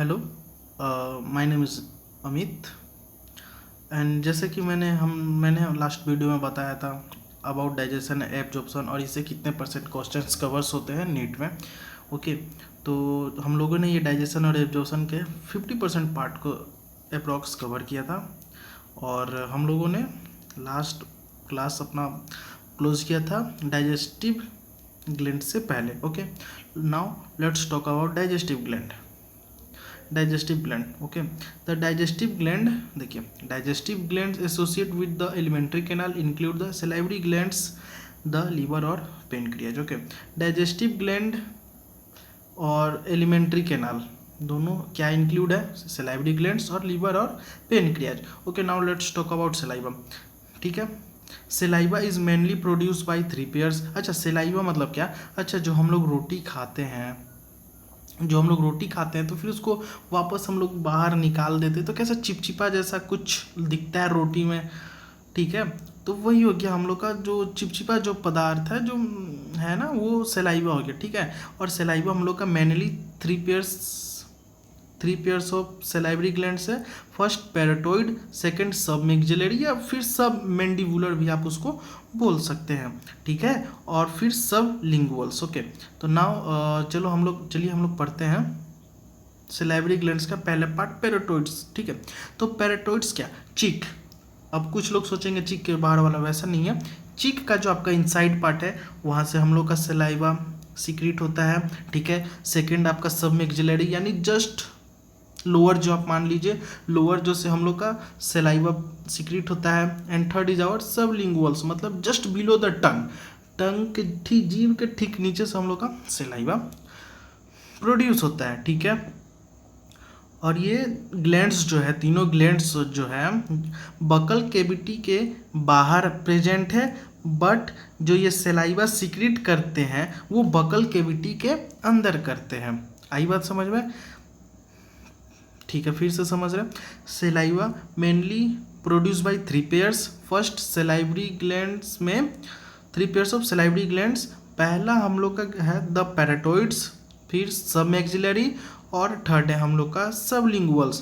Hello, my name is Amit. And जैसे कि मैंने लास्ट वीडियो में बताया था अबाउट डाइजेशन एब्जॉर्प्शन और इससे कितने परसेंट क्वेश्चंस कवर्स होते हैं नीट में। ओके, तो हम लोगों ने ये डाइजेशन और एब्जॉर्प्शन के 50% पार्ट को अप्रॉक्स कवर किया था और हम लोगों ने लास्ट क्लास अपना क्लोज किया था डाइजेस्टिव ग्लैंड से पहले। Okay, now let's talk about digestive gland. Digestive gland, okay. The digestive gland, देखिए digestive gland associate with the alimentary canal include the salivary glands, the liver और pancreas. Okay, digestive gland और alimentary canal दोनों क्या include है? Salivary glands और liver और pancreas. Okay, now let's talk about saliva. ठीक है, saliva is mainly produce by three pairs. अच्छा, सेलाइवा मतलब क्या? अच्छा, जो हम लोग रोटी खाते हैं, तो फिर उसको वापस हम लोग बाहर निकाल देते तो कैसा चिपचिपा जैसा कुछ दिखता है रोटी में। ठीक है, तो वही हो गया हम लोग का जो चिपचिपा जो पदार्थ है जो है ना, वो सेलाइवा हो गया। ठीक है, और सेलाइवा हम लोग का mainly three pairs of salivary glands है। फर्स्ट पैराटोइड, सेकंड सब मैक्सिलरी या फिर सब मैंडिबुलर भी आप उसको बोल सकते हैं। ठीक है, और फिर सब लिंगुअल्स। ओके, तो नाउ चलिए हम लोग पढ़ते हैं सेलाइवरी ग्लैंड्स का पहले पार्ट, पैराटोइड्स। ठीक है, तो पैराटोइड्स क्या? चीक। अब कुछ लोग सोचेंगे चीक के बाहर वाला, वैसा नहीं है। चीक का जो आपका इनसाइड पार्ट है वहाँ से हम लोग का सेलाइवा सीक्रेट होता है। ठीक है, सेकंड आपका सब मैक्सिलरी यानी जस्ट लोअर, जो आप मान लीजिए लोअर जो से हम लोग का सेलाइवा सीक्रेट होता है। एंड थर्ड इज आवर सब लिंगुअल्स, मतलब जस्ट बिलो द टंग, टंग के ठीक जीभ के ठीक नीचे से हम लोग का सेलाइवा प्रोड्यूस होता है। ठीक है, और ये ग्लैंड्स जो है, तीनों ग्लैंड्स जो है बकल कैविटी के बाहर प्रेजेंट है, बट जो ये सेलाइवा सीक्रेट करते हैं वो बकल कैविटी के अंदर करते हैं। आई बात समझ में? ठीक है, फिर से समझ रहे हैं। Saliva mainly produce by three pairs. First salivary glands में three pairs of salivary glands, पहला हम लोग का है द पैराटोइड्स, फिर सब मैक्सिलरी, और थर्ड है हम लोग का सब लिंगुअल्स।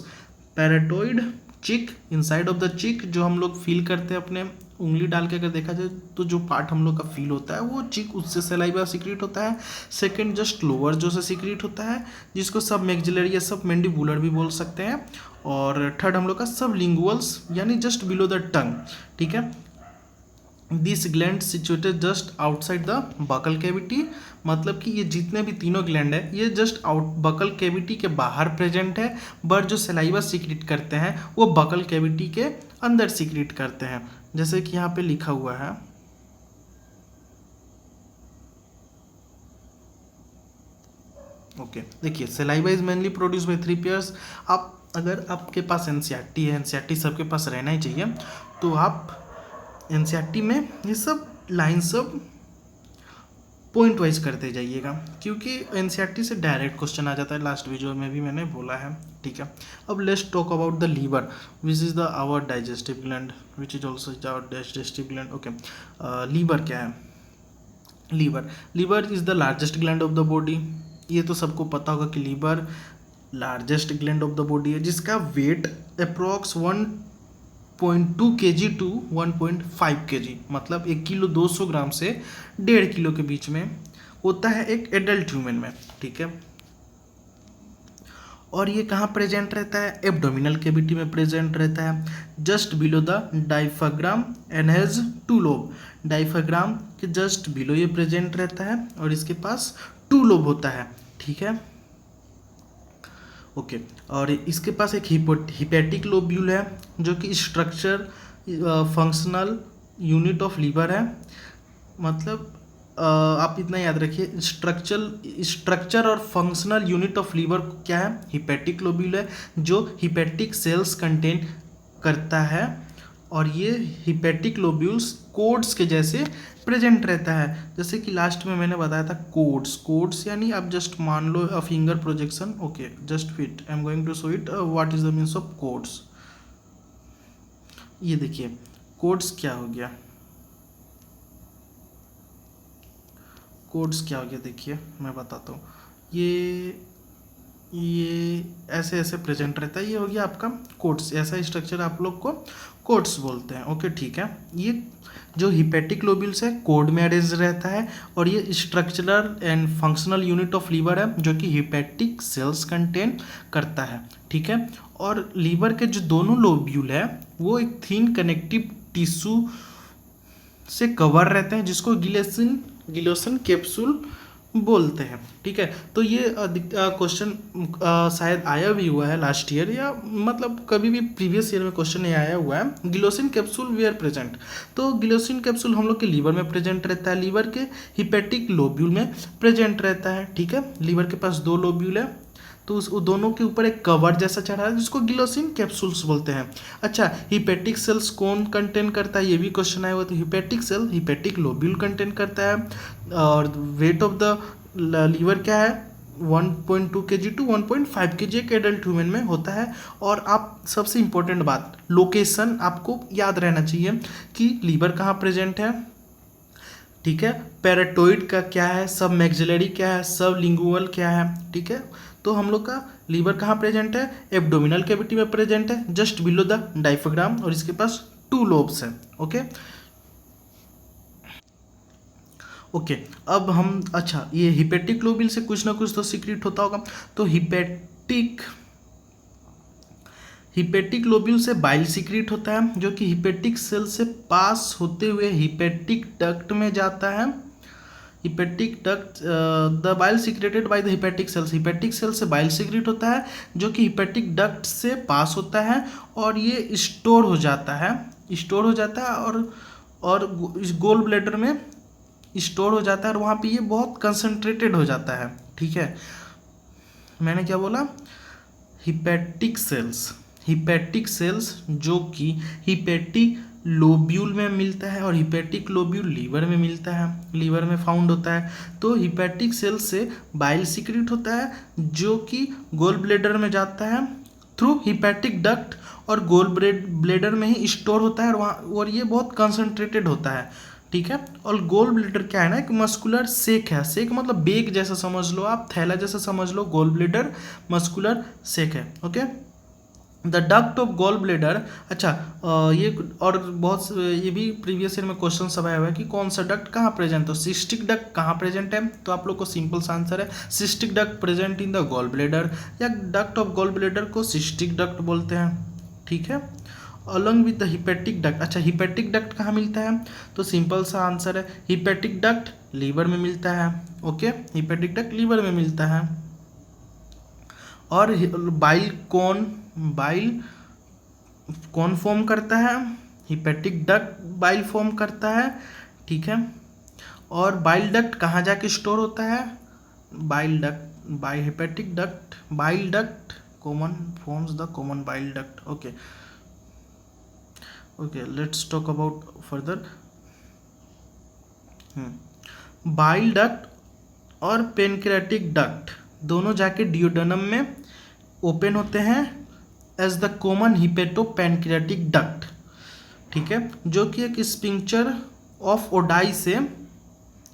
पैराटोइड चिक, इनसाइड ऑफ द चिक जो हम लोग फील करते हैं अपने उंगली डाल के, अगर देखा जाए तो जो पार्ट हम लोग का फील होता है वो चिक, उससे सलाइवा सीक्रेट होता है। सेकंड जस्ट लोअर जो से सीक्रेट होता है, जिसको सब मैक्सिलरी या सब मैंडिबुलर भी बोल सकते हैं। और थर्ड हम लोग का सब लिंगुअल्स यानी जस्ट बिलो द टंग। ठीक है, this gland situated just outside the buccal cavity, मतलब कि ये जितने भी तीनों ग्लैंड है ये जस्ट आउट बकल कैविटी के बाहर प्रेजेंट है, बट जो सलाइवा सीक्रेट करते हैं वो बकल कैविटी के अंदर सीक्रेट करते हैं, जैसे कि यहाँ पे लिखा हुआ है। ओके, देखिए saliva is mainly produce by three pairs. आप अगर आपके पास एनसीईआरटी है, एनसीईआरटी सबके पास रहना ही चाहिए, तो आप एनसीईआरटी में ये सब लाइन सब पॉइंट वाइज करते जाइएगा, क्योंकि एनसीईआरटी से डायरेक्ट क्वेश्चन आ जाता है। लास्ट वीडियो में भी मैंने बोला है। ठीक है, अब let's talk about the liver which is the our digestive gland, which is also our digestive gland. Okay, liver क्या है? Liver is the largest gland of the body. ये तो सबको पता होगा कि liver largest gland of the body है, जिसका weight approx 1.2 kg to 1.5 kg, मतलब 1 किलो 200 ग्राम से 1.5 किलो के बीच में होता है एक एडल्ट ह्यूमन में। ठीक है, और ये कहाँ प्रेजेंट रहता है? एब्डोमिनल कैविटी में प्रेजेंट रहता है, just below the diaphragm and has two lobe. Diaphragm के जस्ट बिलो ये प्रेजेंट रहता है और इसके पास टू लोब होता है। ठीक है, ओके, और इसके पास एक हिपेटिक लोब्यूल है जो कि structure functional unit of liver है। मतलब आप इतना याद रखिए, स्ट्रक्चर और फंक्शनल यूनिट ऑफ लीवर क्या है? हिपेटिक लोब्यूल है, जो हिपेटिक सेल्स कंटेन करता है, और ये हिपेटिक लोब्यूल्स कोड्स के जैसे प्रेजेंट रहता है। जैसे कि लास्ट में मैंने बताया था कोड्स यानी आप जस्ट मान लो a finger projection. Okay, just fit I am going to show it what is the means of codes. ये देखिए कोड्स क्या हो गया, देखिए मैं बताता हूँ। ये ये ऐसे ऐसे प्रेजेंट रहता है। ये हो गया आपका कोट्स, ऐसा स्ट्रक्चर आप लोग को कोट्स बोलते हैं। ओके ठीक है। ये जो हिपेटिक लोब्यूल्स है कोड में अरेंज रहता है, और ये structural and functional unit of liver है जो कि हिपेटिक सेल्स कंटेन करता है। ठीक है। और लीवर के जो दोनों लोब्यूल है वो एक थिन कनेक्टिव टिश्यू से कवर रहते हैं जिसको गिलोसन कैप्सूल बोलते हैं। ठीक है। तो ये क्वेश्चन शायद आया भी हुआ है लास्ट ईयर, या मतलब कभी भी प्रीवियस ईयर में क्वेश्चन नहीं आया हुआ है। गिलोसिन कैप्सूल वेयर प्रेजेंट, तो गिलोसिन कैप्सूल हम लोग के लीवर में प्रेजेंट रहता है, लीवर के हिपेटिक लोब्यूल में प्रेजेंट रहता है। ठीक है। लीवर के पास दो लोब्यूल है, तो उस दोनों के ऊपर एक कवर जैसा चढ़ा है जिसको गिलोसिन कैप्सूल्स बोलते हैं। अच्छा, हिपेटिक सेल्स कौन कंटेन करता है, ये भी क्वेश्चन आया हुआ। तो hepatic cell hepatic lobule contain करता है। और वेट ऑफ द लीवर क्या है, 1.2 kg टू 1.5 kg एक एडल्ट ह्यूमन में होता है। और आप सबसे इंपॉर्टेंट बात, लोकेशन आपको याद रहना चाहिए कि लीवर कहाँ प्रेजेंट है। ठीक है। पैराटोइड का क्या है, सब मैक्सिलरी क्या है, सब लिंगुअल क्या है। ठीक है। तो हम लोग का लीवर कहाँ प्रेजेंट है, एब्डोमिनल कैविटी में प्रेजेंट है, जस्ट बिलो द डायफ्राम, और इसके पास 2 लोब्स है। Okay okay. अब हम, अच्छा, ये हिपेटिक लोब्यूल से कुछ ना कुछ तो सीक्रेट होता होगा। तो हिपेटिक लोब्यूल से बाइल सीक्रेट होता है जो कि हिपेटिक सेल से पास होते हुए हिपेटिक डक्ट में जाता है। Hepatic duct, the bile secreted by the hepatic cells, hepatic cell से बाइल सीक्रेट होता है जो कि हिपेटिक डक्ट से पास होता है, और ये स्टोर हो जाता है, और इस गोल ब्लैडर में स्टोर हो जाता है, और वहाँ पे ये बहुत कंसंट्रेटेड हो जाता है। ठीक है। मैंने क्या बोला, हिपेटिक सेल्स जो कि हिपेटिक लोब्यूल में मिलता है, और हिपेटिक लोब्यूल लीवर में मिलता है, लीवर में फाउंड होता है। तो हिपेटिक सेल से बाइल सीक्रेट होता है जो कि गोल ब्लेडर में जाता है थ्रू हिपेटिक डक्ट, और गोल ब्लेडर में ही स्टोर होता है, और ये बहुत कंसंट्रेटेड होता है। ठीक है। और गोल ब्लेडर क्या है ना, एक मस्कुलर सेक है, सेक मतलब बेग जैसा समझ लो आप, थैला जैसा समझ लो, गोल ब्लेडर मस्कुलर सेक है। Okay. The duct of gall bladder, अच्छा, ये और बहुत ये भी प्रीवियस ईयर में क्वेश्चन सब आया हुआ है कि कौन सा डक्ट कहाँ प्रेजेंट, तो सिस्टिक डक्ट कहाँ प्रेजेंट है, तो आप लोग को सिंपल सा आंसर है cystic duct present in the gall bladder, या डक्ट ऑफ गोल ब्लेडर को सिस्टिक डक्ट बोलते हैं। ठीक है। Along with the hepatic duct, अच्छा, हिपेटिक डक्ट कहाँ मिलता है, तो सिंपल सा आंसर है हिपेटिक डक्ट लीवर में मिलता है। ओके, हिपेटिक डक्ट लीवर में मिलता है। और बाइल कौन फॉर्म करता है, हिपेटिक डक्ट बाइल फॉर्म करता है। ठीक है। और बाइल डक्ट कहाँ जाके स्टोर होता है, hepatic duct bile duct common forms the common bile duct. Okay okay, let's talk about further. Bile duct और पेनक्रियाटिक डक्ट दोनों जाके डियोडेनम में ओपन होते हैं एज द कॉमन हिपेटोपैनक्रियाटिक डक्ट। ठीक है। जो कि एक स्पिंक्चर ऑफ ओडाई से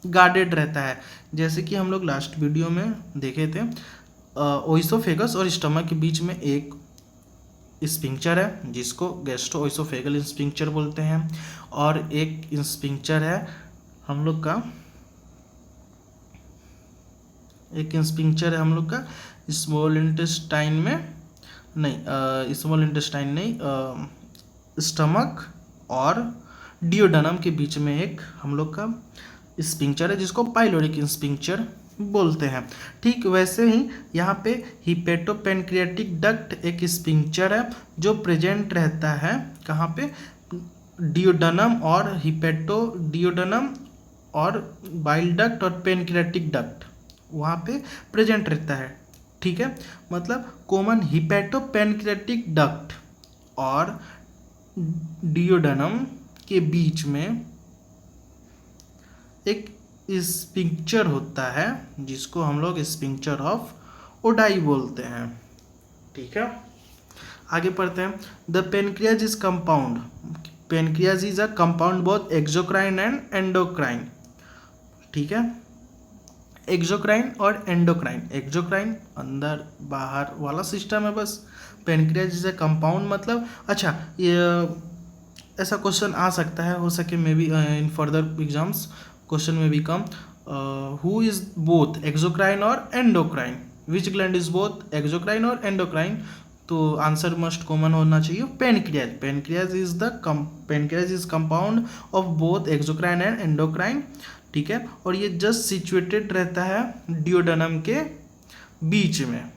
गार्डेड रहता है, जैसे कि हम लोग लास्ट वीडियो में देखे थे। ओइसोफेगस और स्टमक के बीच में एक स्पिंक्चर है जिसको गैस्ट्रोओइसोफेगल स्पिंक्चर बोलते हैं, और एक स्पिंक्चर है हम लोग का स्मॉल इंटेस्टाइन में, नहीं, स्मॉल इंटेस्टाइन नहीं, स्टमक और डियोडेनम के बीच में एक हम लोग का स्पिंक्चर है जिसको पाइलोरिक स्पिंक्चर बोलते हैं। ठीक वैसे ही यहाँ पे हिपेटोपैनक्रियाटिक डक्ट एक स्पिंक्चर है जो प्रेजेंट रहता है कहाँ पे, डियोडेनम और बाइल डक्ट और पेनक्रियाटिक डक्ट वहाँ पे प्रेजेंट रहता है। ठीक है। मतलब कॉमन हिपेटोपैनक्रियाटिक डक्ट और डियोडेनम के बीच में एक स्पिंक्चर होता है जिसको हम लोग स्पिंक्चर ऑफ ओडाई बोलते हैं। ठीक है। आगे पढ़ते हैं। The pancreas is compound, pancreas is a compound both exocrine and endocrine. ठीक है। एक्सोक्राइन और एंडोक्राइन। एक्सोक्राइन अंदर बाहर वाला सिस्टम है बस। पेनक्रियाज इज ए कंपाउंड, मतलब अच्छा ये ऐसा क्वेश्चन आ सकता है, हो सके may be in further exams question में भी कम, हु इज बोथ एक्सोक्राइन और endocrine, which gland is both exocrine और एंडोक्राइन, तो आंसर मस्ट कॉमन होना चाहिए pancreas. Pancreas is compound of both exocrine and endocrine, ठीक है। और ये जस्ट सिचुएटेड रहता है डिओडेनम के बीच में,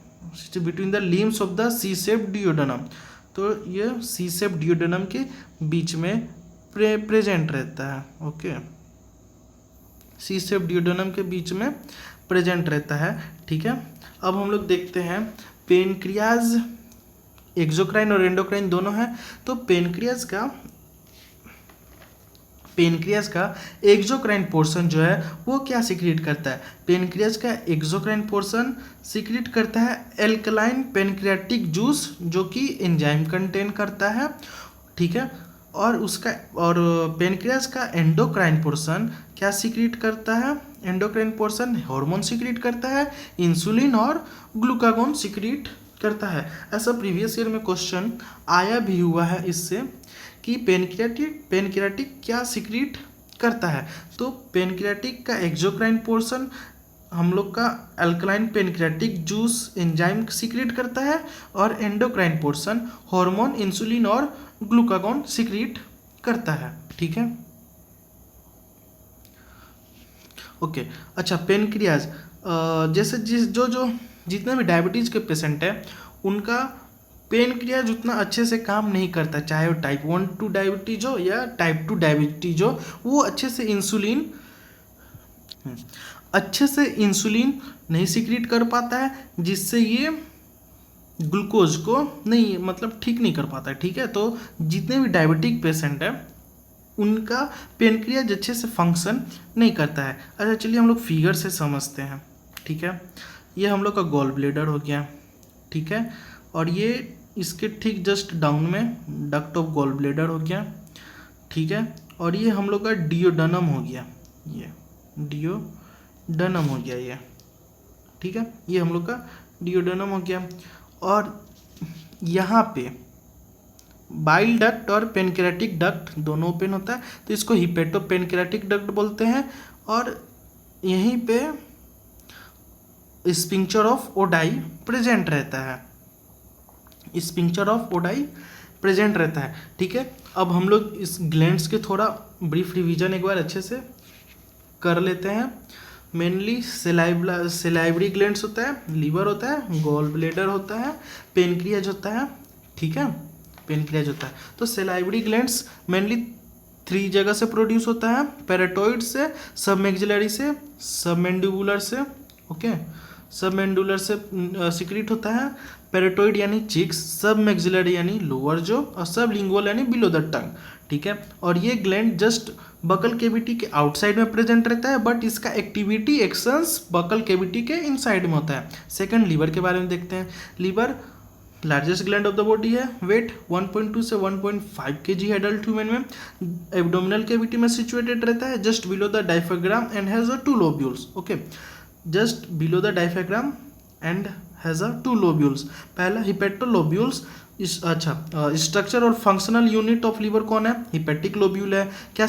between the limbs of the C shape duodenum. तो ये सी शेप डिओडेनम के बीच में प्रेजेंट रहता है, ओके। सी शेप डिओडेनम के बीच में प्रेजेंट रहता है, ठीक है। अब हम लोग देखते हैं पेनक्रियाज एक्सोक्राइन और एंडोक्राइन दोनों हैं, तो पेनक्रियाज का एक्सोक्राइन पोर्शन जो है वो क्या सीक्रेट करता है? पेनक्रियाज का एक्सोक्राइन पोर्शन सीक्रेट करता है एल्कलाइन पेनक्रियाटिक जूस, जो कि एंजाइम कंटेन करता है, ठीक है। और पेनक्रियाज का एंडोक्राइन पोर्शन क्या सीक्रेट करता है? एंडोक्राइन पोर्शन हार्मोन सीक्रेट करता है, इंसुलिन और ग्लूकागोन सीक्रेट करता है। ऐसा प्रीवियस ईयर में क्वेश्चन आया भी हुआ है इससे कि पेनक्रियाटिक क्या सीक्रेट करता है। तो पेनक्रियाटिक का एक्सोक्राइन पोर्शन हम लोग का alkaline pancreatic juice enzyme secret करता है, और एंडोक्राइन पोर्शन हार्मोन इंसुलिन और ग्लूकागोन सीक्रेट करता है, ठीक है, ओके। अच्छा, पेनक्रियाज जैसे जितने भी डायबिटीज़ के पेशेंट हैं उनका पेनक्रियाज उतना अच्छे से काम नहीं करता, चाहे वो टाइप 1 डायबिटीज हो या टाइप 2 डायबिटीज हो, वो अच्छे से इंसुलिन नहीं सीक्रेट कर पाता है, जिससे ये ग्लूकोज को नहीं, मतलब ठीक नहीं कर पाता है, ठीक है। तो जितने भी डायबिटिक पेशेंट हैं उनका पेनक्रियाज अच्छे से फंक्शन नहीं करता है। अच्छा चलिए हम लोग फिगर से समझते हैं, ठीक है। ये हम लोग का गॉल ब्लेडर हो गया, ठीक है, और ये इसके ठीक जस्ट डाउन में डक्ट ऑफ गॉल ब्लेडर हो गया, ठीक है। और ये हम लोग का डिओडेनम हो गया, ये डिओडेनम हो गया ये, ठीक है, ये हम लोग का डिओडेनम हो गया। और यहाँ पे बाइल डक्ट और पेनक्रियाटिक डक्ट दोनों ओपन होता है, तो इसको हिपेटो पेनक्रियाटिक डक्ट बोलते हैं। और यहीं पे स्पिंक्चर ऑफ ओडाई प्रेजेंट रहता है, ठीक है। अब हम लोग इस ग्लैंड्स के थोड़ा ब्रीफ रिवीजन एक बार अच्छे से कर लेते हैं। मेनली सेलाइवरी ग्लैंड्स होता है, लीवर होता है, गॉल ब्लेडर होता है, पेनक्रियाज होता है, ठीक है, पेनक्रियाज होता है। तो सेलाइवरी ग्लैंड्स मेनली 3 जगह से प्रोड्यूस होता है, पैराटॉइड से, सबमैक्सिलरी से, सबमेंडिबुलर से, ओके। सबमेंडुलर से सीक्रेट होता है, पैराटॉइड यानी चिक्स, सबमैक्सिलरी यानी लोअर जो, और सबलिंगुअल यानी बिलो द टंग, ठीक है। और ये ग्लैंड जस्ट बकल केविटी के आउटसाइड में प्रेजेंट रहता है, बट इसका एक्टिविटी एक्शंस बकल केविटी के इनसाइड में होता है। सेकंड, लीवर के बारे में देखते हैं। Liver largest gland of the body है, वेट 1.2 से 1.5 kg है एडल्ट ह्यूमन में, एब्डोमिनल केविटी में सिचुएटेड रहता है, just below the diaphragm and has 2 lobules, okay, just below the diaphragm and has 2 lobules. पहला हिपेटोलोब्यूल्स, स्ट्रक्चर और फंक्शनल यूनिट ऑफ लीवर कौन है? हिपेटिक लोब्यूल है। क्या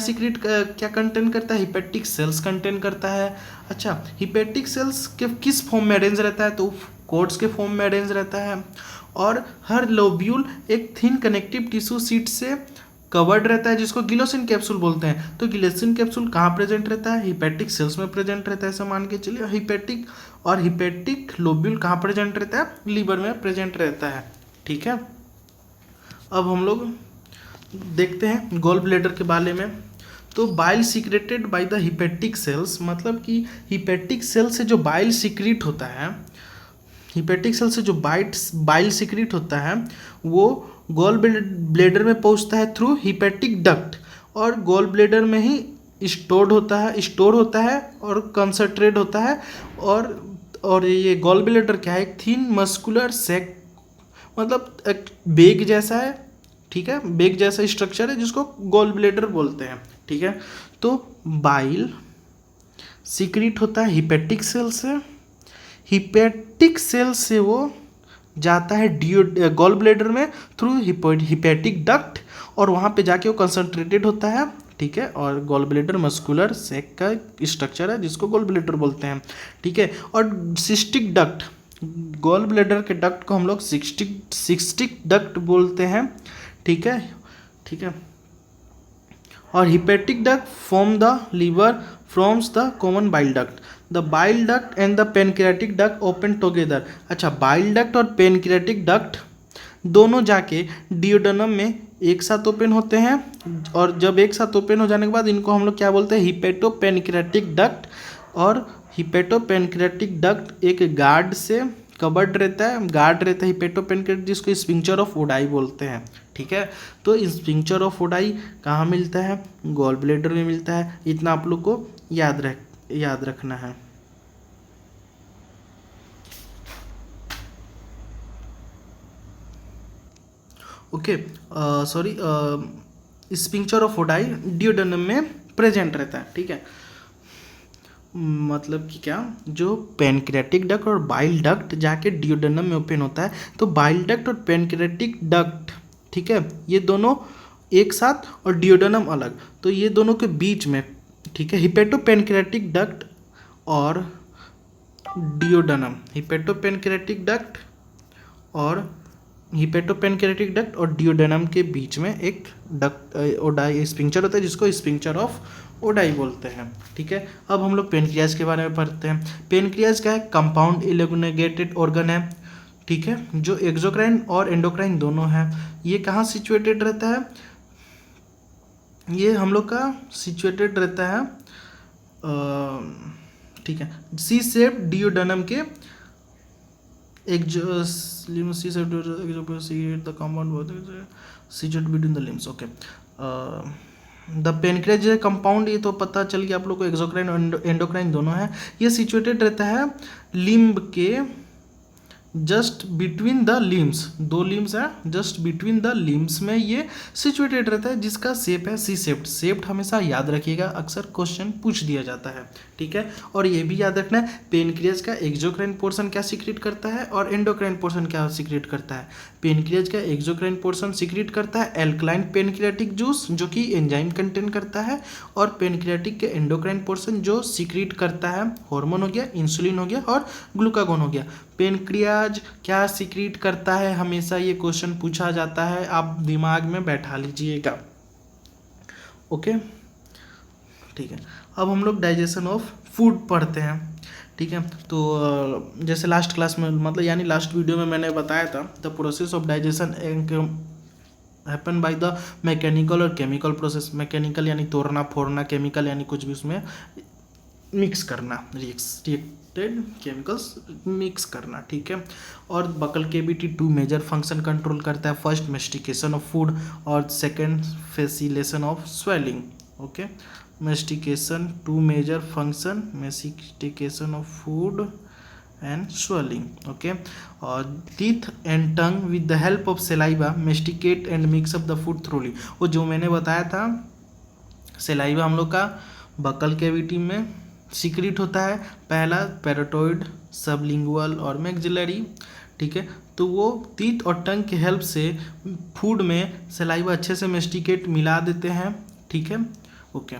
कंटेन करता है? हिपेटिक सेल्स कंटेन करता है। अच्छा, हिपेटिक सेल्स के किस फॉर्म में अरेंज रहता है? तो कोड्स के फॉर्म में अरेंज रहता है। और हर लोब्यूल एक थिन कनेक्टिव टिश्यू सीट से कवर्ड रहता है, जिसको गिलोसिन कैप्सूल बोलते हैं। तो गिलोसिन कैप्सूल कहाँ प्रेजेंट रहता है? हिपेटिक सेल्स में प्रेजेंट रहता है, ऐसा मान के चलिए। हिपेटिक लोब्यूल कहाँ प्रेजेंट रहता है? लीवर में प्रेजेंट रहता है, ठीक है। अब हम लोग देखते हैं गॉल ब्लैडर के बारे में। तो bile secreted by the hepatic cells, मतलब कि हिपेटिक सेल से जो बाइल सीक्रेट होता है, हिपेटिक सेल से जो बाइल सीक्रेट होता है वो गॉल ब्लैडर में पहुंचता है थ्रू हिपेटिक डक्ट, और गॉल ब्लैडर में ही स्टोर होता है और कंसंट्रेट होता है। और ये गॉल ब्लैडर क्या है? एक थिन मस्कुलर सैक, मतलब एक बेग जैसा है, ठीक है, बेग जैसा स्ट्रक्चर है जिसको गॉल ब्लैडर बोलते हैं, ठीक है। तो बाइल सीक्रेट होता है हिपेटिक सेल से, हिपेटिक सेल से वो जाता है गॉल ब्लेडर में थ्रू हिपेटिक डक्ट, और वहाँ पे जाके वो कंसंट्रेटेड होता है, ठीक है। और गॉल ब्लेडर मस्कुलर सेक का स्ट्रक्चर है जिसको गॉल ब्लेडर बोलते हैं, ठीक है। और सिस्टिक डक्ट, गॉल ब्लेडर के डक्ट को हम लोग सिस्टिक डक्ट बोलते हैं, ठीक है, ठीक है। और hepatic duct from the liver froms the common bile duct, the bile duct and the pancreatic duct open together. अच्छा, बाइल डक्ट और पेनक्रियाटिक डक्ट दोनों जाके डियोडेनम में एक साथ ओपन होते हैं, और जब एक साथ ओपन हो जाने के बाद इनको हम लोग क्या बोलते हैं, हिपेटोपेनक्रियाटिक डक्ट। और हिपेटोपेनक्रियाटिक डक्ट एक गार्ड से कवर्ड रहता है, गार्ड रहता है हिपेटोपेनक्रियाटिक, जिसको स्फिंक्टर ऑफ ओडाई बोलते हैं, ठीक है। तो स्फिंक्टर ऑफ ओडाई कहाँ मिलता है, गॉल ब्लेडर में मिलता है। इतना आप लोग को याद रखना है। Okay, sorry, sphincter of Oddi duodenum में प्रेजेंट रहता है, ठीक है। मतलब कि क्या, जो पेनक्रियाटिक डक्ट और बाइल डक्ट जाके डियोडेनम में ओपन होता है, तो बाइल डक्ट और पेनक्रियाटिक डक्ट, ठीक है, ये दोनों एक साथ और डियोडेनम अलग, तो ये दोनों के बीच में, ठीक है, हिपेटोपेनक्रियाटिक डक्ट और डियोडेनम, हिपेटोपेनक्रियाटिक डक्ट और डियोडेनम के बीच में एक डक्ट ओडाई स्फिंक्टर होता है जिसको स्फिंक्टर ऑफ ओडाई बोलते हैं, ठीक है। अब हम लोग पेनक्रियाज के बारे में पढ़ते हैं। पेनक्रियाज क्या है, कंपाउंड इलेगुनेटेड ऑर्गन है, ठीक है, जो एक्सोक्राइन और एंडोक्राइन दोनों है। ये कहाँ सिचुएटेड रहता है, ये हम लोग का सिचुएटेड रहता है, ठीक है, सी शेप डियोडेनम के between the limbs. Okay, the pancreas compound, ये तो पता चल गया आप लोग को, एक्सोक्राइन और एंडोक्राइन दोनों है। ये सिचुएटेड रहता है लिम्ब के जस्ट बिटवीन द लिम्स, दो लिम्स है, जस्ट बिटवीन द लिम्स में ये सिचुएटेड रहता है, जिसका शेप है सी शेप्ड। शेप्ड हमेशा याद रखिएगा, अक्सर क्वेश्चन पूछ दिया जाता है, ठीक है। और ये भी याद रखना है, पेनक्रियाज का एक्सोक्राइन पोर्शन क्या सीक्रेट करता है और एंडोक्राइन पोर्शन क्या सीक्रेट करता है। पेनक्रियाज का एक्सोक्राइन पोर्शन सीक्रेट करता है एल्कलाइन पेनक्रियाटिक जूस, जो कि एंजाइम कंटेन करता है, और पेनक्रियाटिक के एंडोक्राइन पोर्शन जो सीक्रेट करता है हार्मोन हो गया, इंसुलिन हो गया और ग्लूकागोन हो गया। पेनक्रियाज क्या सीक्रेट करता है, हमेशा ये क्वेश्चन पूछा जाता है, आप दिमाग में बैठा लीजिएगा, ओके, ठीक है। अब हम लोग डाइजेशन ऑफ फूड पढ़ते हैं, ठीक है। तो जैसे लास्ट क्लास में, मतलब यानी लास्ट वीडियो में मैंने बताया था, the process of digestion happen by the mechanical और केमिकल प्रोसेस। मैकेनिकल यानी तोड़ना फोड़ना, केमिकल यानी कुछ भी उसमें मिक्स करना, रिएक्टेड केमिकल्स मिक्स करना, ठीक है। और buccal cavity two major function control करता है, फर्स्ट मेस्टिकेशन ऑफ फूड और second facilitation of swallowing, okay. Mastication two major function, mastication of food and swallowing, okay. और teeth and tongue with the help of saliva masticate and mix up the food thoroughly. वो जो मैंने बताया था, saliva हम लोग का buckle cavity में सीक्रेट होता है, पहला पैराटॉइड, सबलिंगुअल और मैक्सिलरी, ठीक है। तो वो टीथ और टंग के हेल्प से फूड में सलाइवा अच्छे से मेस्टिकेट मिला देते हैं, ठीक है, ओके।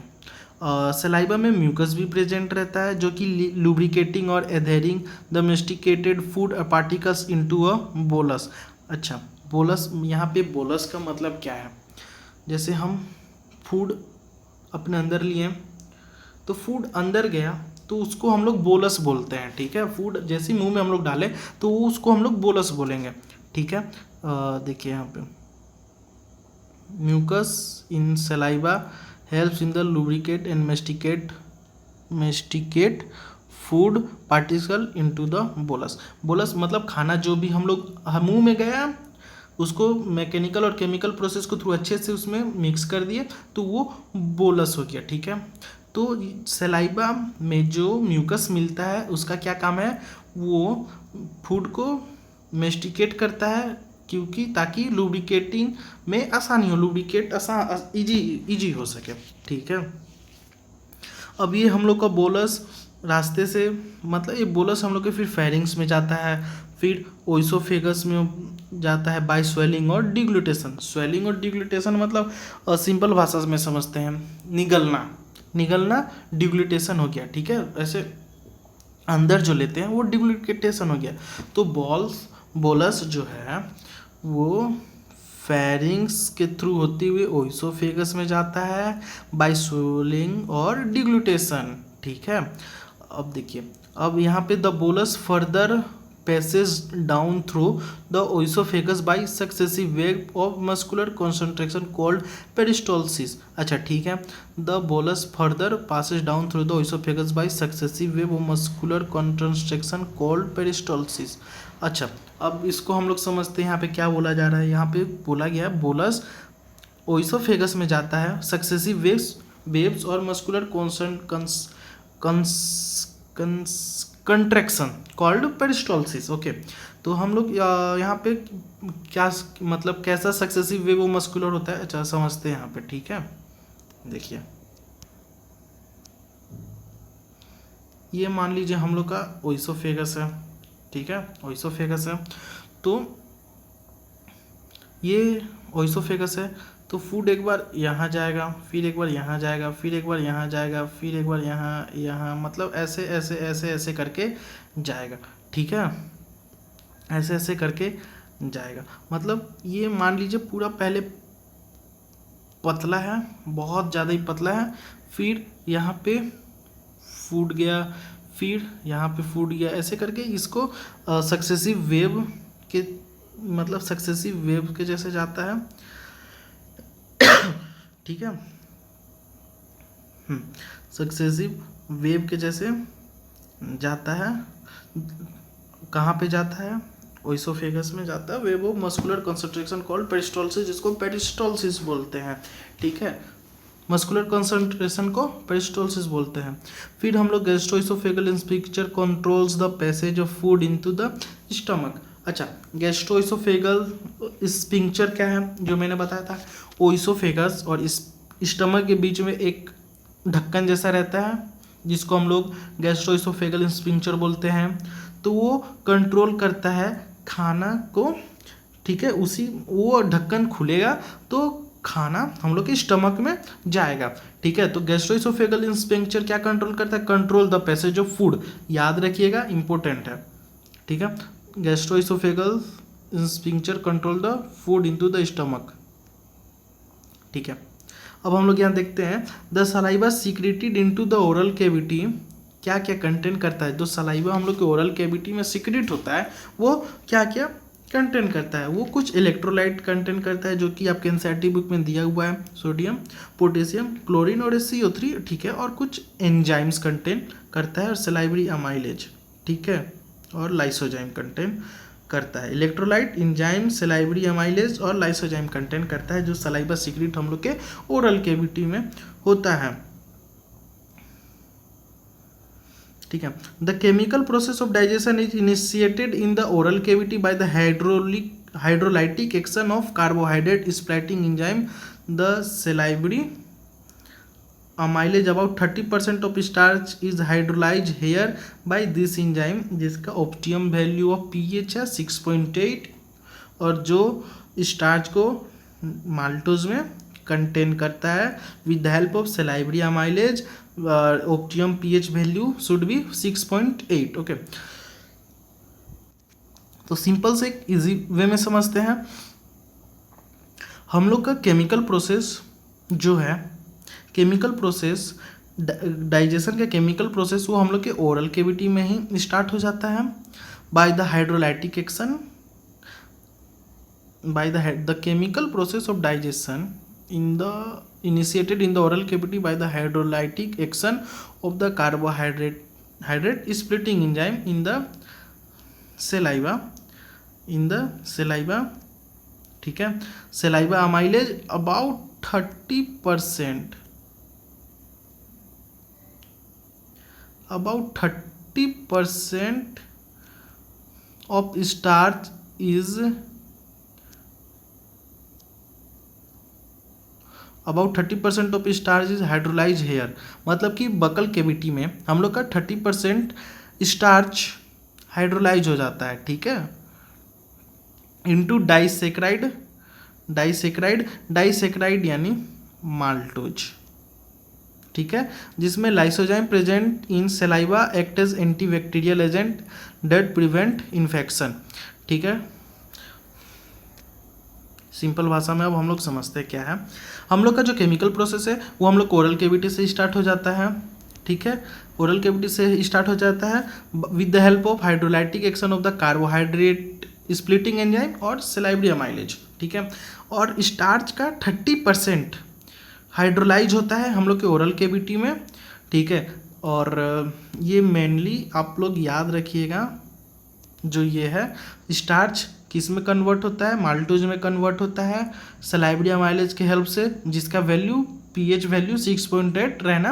सलाइवा में म्यूकस भी प्रेजेंट रहता है, जो कि लुब्रिकेटिंग और adhering the masticated food particles into a bolus. अच्छा, बोलस, यहाँ पे बोलस का मतलब क्या है, जैसे हम फूड अपने अंदर लिए, तो फूड अंदर गया तो उसको हम लोग बोलस बोलते हैं, ठीक है। फूड जैसे मुंह में हम लोग डालें तो उसको हम लोग बोलस बोलेंगे, ठीक है। देखिए यहाँ पे, mucus in saliva helps in the lubricate and masticate food particle into the bolus. Bolus मतलब खाना जो भी हम लोग मुंह में गया, उसको मैकेनिकल और केमिकल प्रोसेस को थ्रू अच्छे से उसमें मिक्स कर दिए तो वो बोलस हो गया, ठीक है। तो सलाइवा में जो म्यूकस मिलता है उसका क्या काम है, वो फूड को मेस्टिकेट करता है, क्योंकि ताकि लुब्रिकेटिंग में आसानी हो, लुब्रिकेट इजी हो सके, ठीक है। अब ये हम लोग का बोलस रास्ते से, मतलब ये बोलस हम लोग के फिर फेरिंग्स में जाता है, फिर ओइसोफेगस में जाता है बाय स्वेलिंग और डिग्लूटेशन। स्वेलिंग और डिग्लूटेशन मतलब सिंपल भाषा में समझते हैं, निगलना, निगलना डिग्लूटेशन हो गया, ठीक है। ऐसे अंदर जो लेते हैं वो डिग्लूटेशन हो गया। तो बोलस जो है वो फेरिंग्स के थ्रू होते हुए ओइसोफेगस में जाता है बाय स्वेलिंग और डिग्लूटेशन, ठीक है। अब देखिए, अब यहाँ पे the bolus further passage down through the oesophagus by successive wave of muscular concentration called peristalsis. अच्छा ठीक है, the bolus further passage down through the oesophagus by successive wave of muscular contraction called peristalsis. अच्छा, अब इसको हम लोग समझते हैं यहाँ पे क्या बोला जा रहा है। यहाँ पे बोला गया है बोलस ओइसोफेगस में जाता है, सक्सेसिव वेव्स और मस्कुलर कंट्रैक्शन कॉल्ड पेरिस्टोलसिस। ओके, तो हम लोग यहाँ पे क्या मतलब कैसा सक्सेसिव वेव मस्कुलर होता है, अच्छा समझते हैं यहाँ पे, ठीक है। देखिए, ये मान लीजिए हम लोग का ओइसोफेगस है, ठीक है, ओइसोफेगस है। तो ये ओइसोफेगस है, तो फूड एक बार यहाँ जाएगा, फिर एक बार यहाँ जाएगा, फिर एक बार यहाँ जाएगा, फिर एक बार यहाँ यहाँ, मतलब ऐसे ऐसे ऐसे ऐसे करके जाएगा, ठीक है, ऐसे ऐसे करके जाएगा। मतलब ये मान लीजिए पूरा पहले पतला है, बहुत ज़्यादा ही पतला है, फिर यहाँ पे फूट गया, फिर यहाँ पे फूट गया, ऐसे करके इसको सक्सेसिव वेव के, मतलब सक्सेसिव वेव के जैसे जाता है, ठीक है। सक्सेसिव वेव के जैसे जाता है, कहाँ पे जाता है, ओइसोफेगस में जाता है, wave of muscular concentration called peristalsis, जिसको पेरिस्टोलसिस बोलते हैं, ठीक है। मस्कुलर कंसंट्रेशन को पेरिस्टोलसिस बोलते हैं। फिर हम लोग gastro-oesophageal sphincter controls the passage of food into the stomach. अच्छा, गैस्ट्रोइसोफेगल स्फिंक्टर क्या है, जो मैंने बताया था, ओइसोफेगस और इस स्टमक के बीच में एक ढक्कन जैसा रहता है, जिसको हम लोग गैस्ट्रोइसोफेगल स्फिंक्टर बोलते हैं। तो वो कंट्रोल करता है खाना को, ठीक है, उसी वो ढक्कन खुलेगा तो खाना हम लोग के स्टमक में जाएगा, ठीक है। तो गैस्ट्रोइसोफेगल स्फिंक्टर क्या कंट्रोल करता है, control the passage of food, याद रखिएगा इंपॉर्टेंट है, ठीक है। Gastro-oesophageal sphincter control the food into the stomach, ठीक है। अब हम लोग यहाँ देखते हैं the saliva secreted into the oral cavity, क्या क्या कंटेंट करता है। जो सलाइवा हम लोग के ओरल कैविटी में सीक्रेट होता है वो क्या क्या कंटेंट करता है, वो कुछ इलेक्ट्रोलाइट कंटेंट करता है, जो कि आपके एनसीईआरटी बुक में दिया हुआ है, सोडियम, पोटेशियम, क्लोरीन और CO3, ठीक है। और कुछ एंजाइम्स कंटेंट करता है, और सलाइवरी अमाइलेज, ठीक है, और लाइसोजाइम कंटेंट करता है। इलेक्ट्रोलाइट, एंजाइम, सलाइवरी अमाइलेज और लाइसोजाइम कंटेंट करता है, जो सलाइवा सीक्रेट हम लोग के ओरल कैविटी में होता है, ठीक है। The chemical process of digestion is initiated in the oral cavity by the hydrolytic action of carbohydrate splitting enzyme the salivary amylase। about 30% of starch is hydrolyzed here by this enzyme, जिसका optimum value of pH है 6.8, और जो starch को maltose में contain करता है with the help of salivary amylase, optimum pH value should be 6.8। Okay, तो simple से एक इजी वे में समझते हैं। हम लोग का केमिकल प्रोसेस जो है, केमिकल प्रोसेस, डाइजेशन का केमिकल प्रोसेस, वो हम लोग के ओरल कैविटी में ही स्टार्ट हो जाता है by the hydrolytic action, by the chemical process of digestion in the initiated in the oral cavity by the hydrolytic action of the carbohydrate splitting enzyme in the saliva, ठीक है। Saliva amylase about 30%, about 30% of starch is about 30% of starch is hydrolyse here, मतलब कि buccal cavity में हम लोग का 30% starch hydrolyse हो जाता है, ठीक है, इनटू डाइसेक्राइड, डाइसेक्राइड यानी माल्टोज, ठीक है, जिसमें lysozyme present in saliva act as antibacterial agent that prevent infection, ठीक है। सिंपल भाषा में अब हम लोग समझते हैं क्या है। हम लोग का जो केमिकल प्रोसेस है वो हम लोग को ओरल कैविटी से स्टार्ट हो जाता है, ठीक है, ओरल कैविटी से स्टार्ट हो जाता है with the help of hydrolytic action of the carbohydrate splitting enzyme और सलाइवरी अमाइलेज, ठीक है। और स्टार्च का 30% हाइड्रोलाइज होता है हम लोग के ओरल कैविटी में, ठीक है। और ये मेनली आप लोग याद रखिएगा, जो ये है स्टार्च किस में कन्वर्ट होता है, माल्टोज में कन्वर्ट होता है सलाइवरी अमाइलेज के हेल्प से, जिसका वैल्यू पीएच वैल्यू 6.8 रहना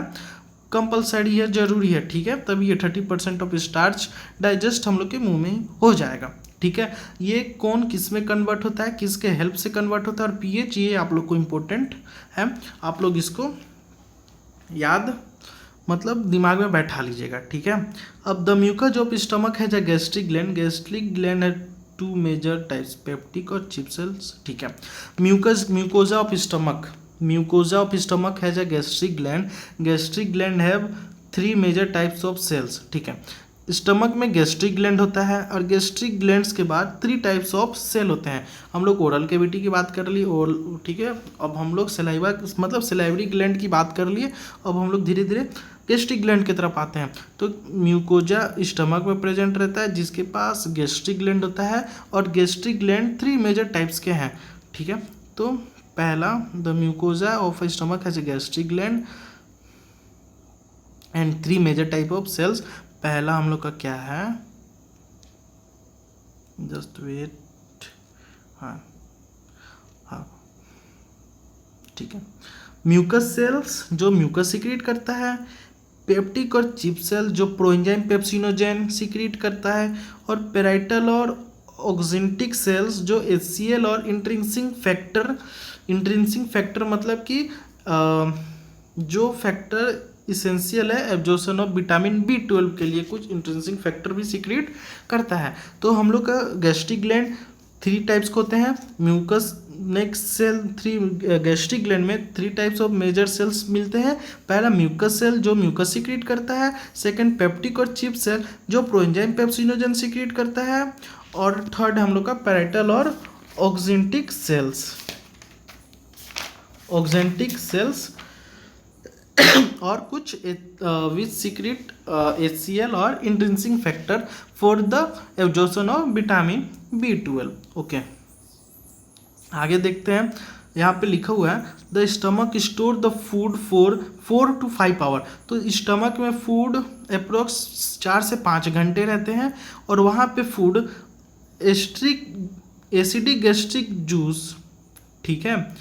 कंपलसरी है, जरूरी है, ठीक है, तभी ये 30% ऑफ स्टार्च डाइजेस्ट हम लोग के मुंह में हो जाएगा, ठीक है। ये कौन किस में कन्वर्ट होता है, किसके हेल्प से कन्वर्ट होता है, और पीएच ये आप लोग को इम्पोर्टेंट है, आप लोग इसको याद मतलब दिमाग में बैठा लीजिएगा, ठीक है। अब द म्यूकस ऑफ स्टमक है जो गैस्ट्रिक ग्लैंड है टू मेजर टाइप्स, पेप्टिक और चिप सेल्स, ठीक है। म्यूकोजा ऑफ स्टमक है जो gastric gland have 3 major types of cells, ठीक है। स्टमक में गैस्ट्रिक ग्लैंड होता है और गैस्ट्रिक ग्लैंड्स के बाद 3 टाइप्स ऑफ सेल होते हैं। हम लोग ओरल कैविटी की बात कर ली, और ठीक है, अब हम लोग सलाइवा मतलब सलाइवरी ग्लैंड की बात कर लिए, अब हम लोग धीरे धीरे गैस्ट्रिक ग्लैंड की तरफ आते हैं। तो म्यूकोजा स्टमक में प्रेजेंट रहता है जिसके पास गैस्ट्रिक ग्लैंड होता है, और गैस्ट्रिक ग्लैंड 3 मेजर टाइप्स के हैं, ठीक है। तो पहला the mucosa of stomach has a gastric gland and 3 major type of cells. पहला हम लोग का क्या है, जस्ट वेट, हाँ, ठीक है। म्यूकस सेल्स जो म्यूकस सीक्रेट करता है, पेप्टिक और चिप सेल जो प्रोएंजाइम पेप्सिनोजेन सीक्रेट करता है, और पेराइटल और ऑक्जेंटिक सेल्स जो HCl और इंट्रिंसिक फैक्टर मतलब कि जो फैक्टर इसेंशियल है एब्जॉर्प्शन ऑफ विटामिन B12 के लिए, कुछ इंट्रिंसिक फैक्टर भी सीक्रेट करता है। तो हम लोग का गैस्ट्रिक ग्लैंड 3 टाइप्स के होते हैं, mucus next cell 3 gastric gland में 3 टाइप्स ऑफ मेजर सेल्स मिलते हैं। पहला म्यूकस सेल जो म्यूकस सीक्रेट करता है, सेकंड पेप्टिक और चिप सेल जो प्रोएंजाइम पेप्सिनोजेन सीक्रेट करता है, और थर्ड हम लोग का पैराइटल और ऑक्जेंटिक सेल्स और कुछ विच सीक्रेट HCl और intrinsic factor for the absorption of vitamin B12, okay. आगे देखते हैं, यहाँ पे लिखा हुआ है the stomach store the food for 4 to 5 hour. तो स्टमक में फूड अप्रोक्स 4 से 5 घंटे रहते हैं, और वहाँ पे फूड एसिडिक गैस्ट्रिक जूस, ठीक है,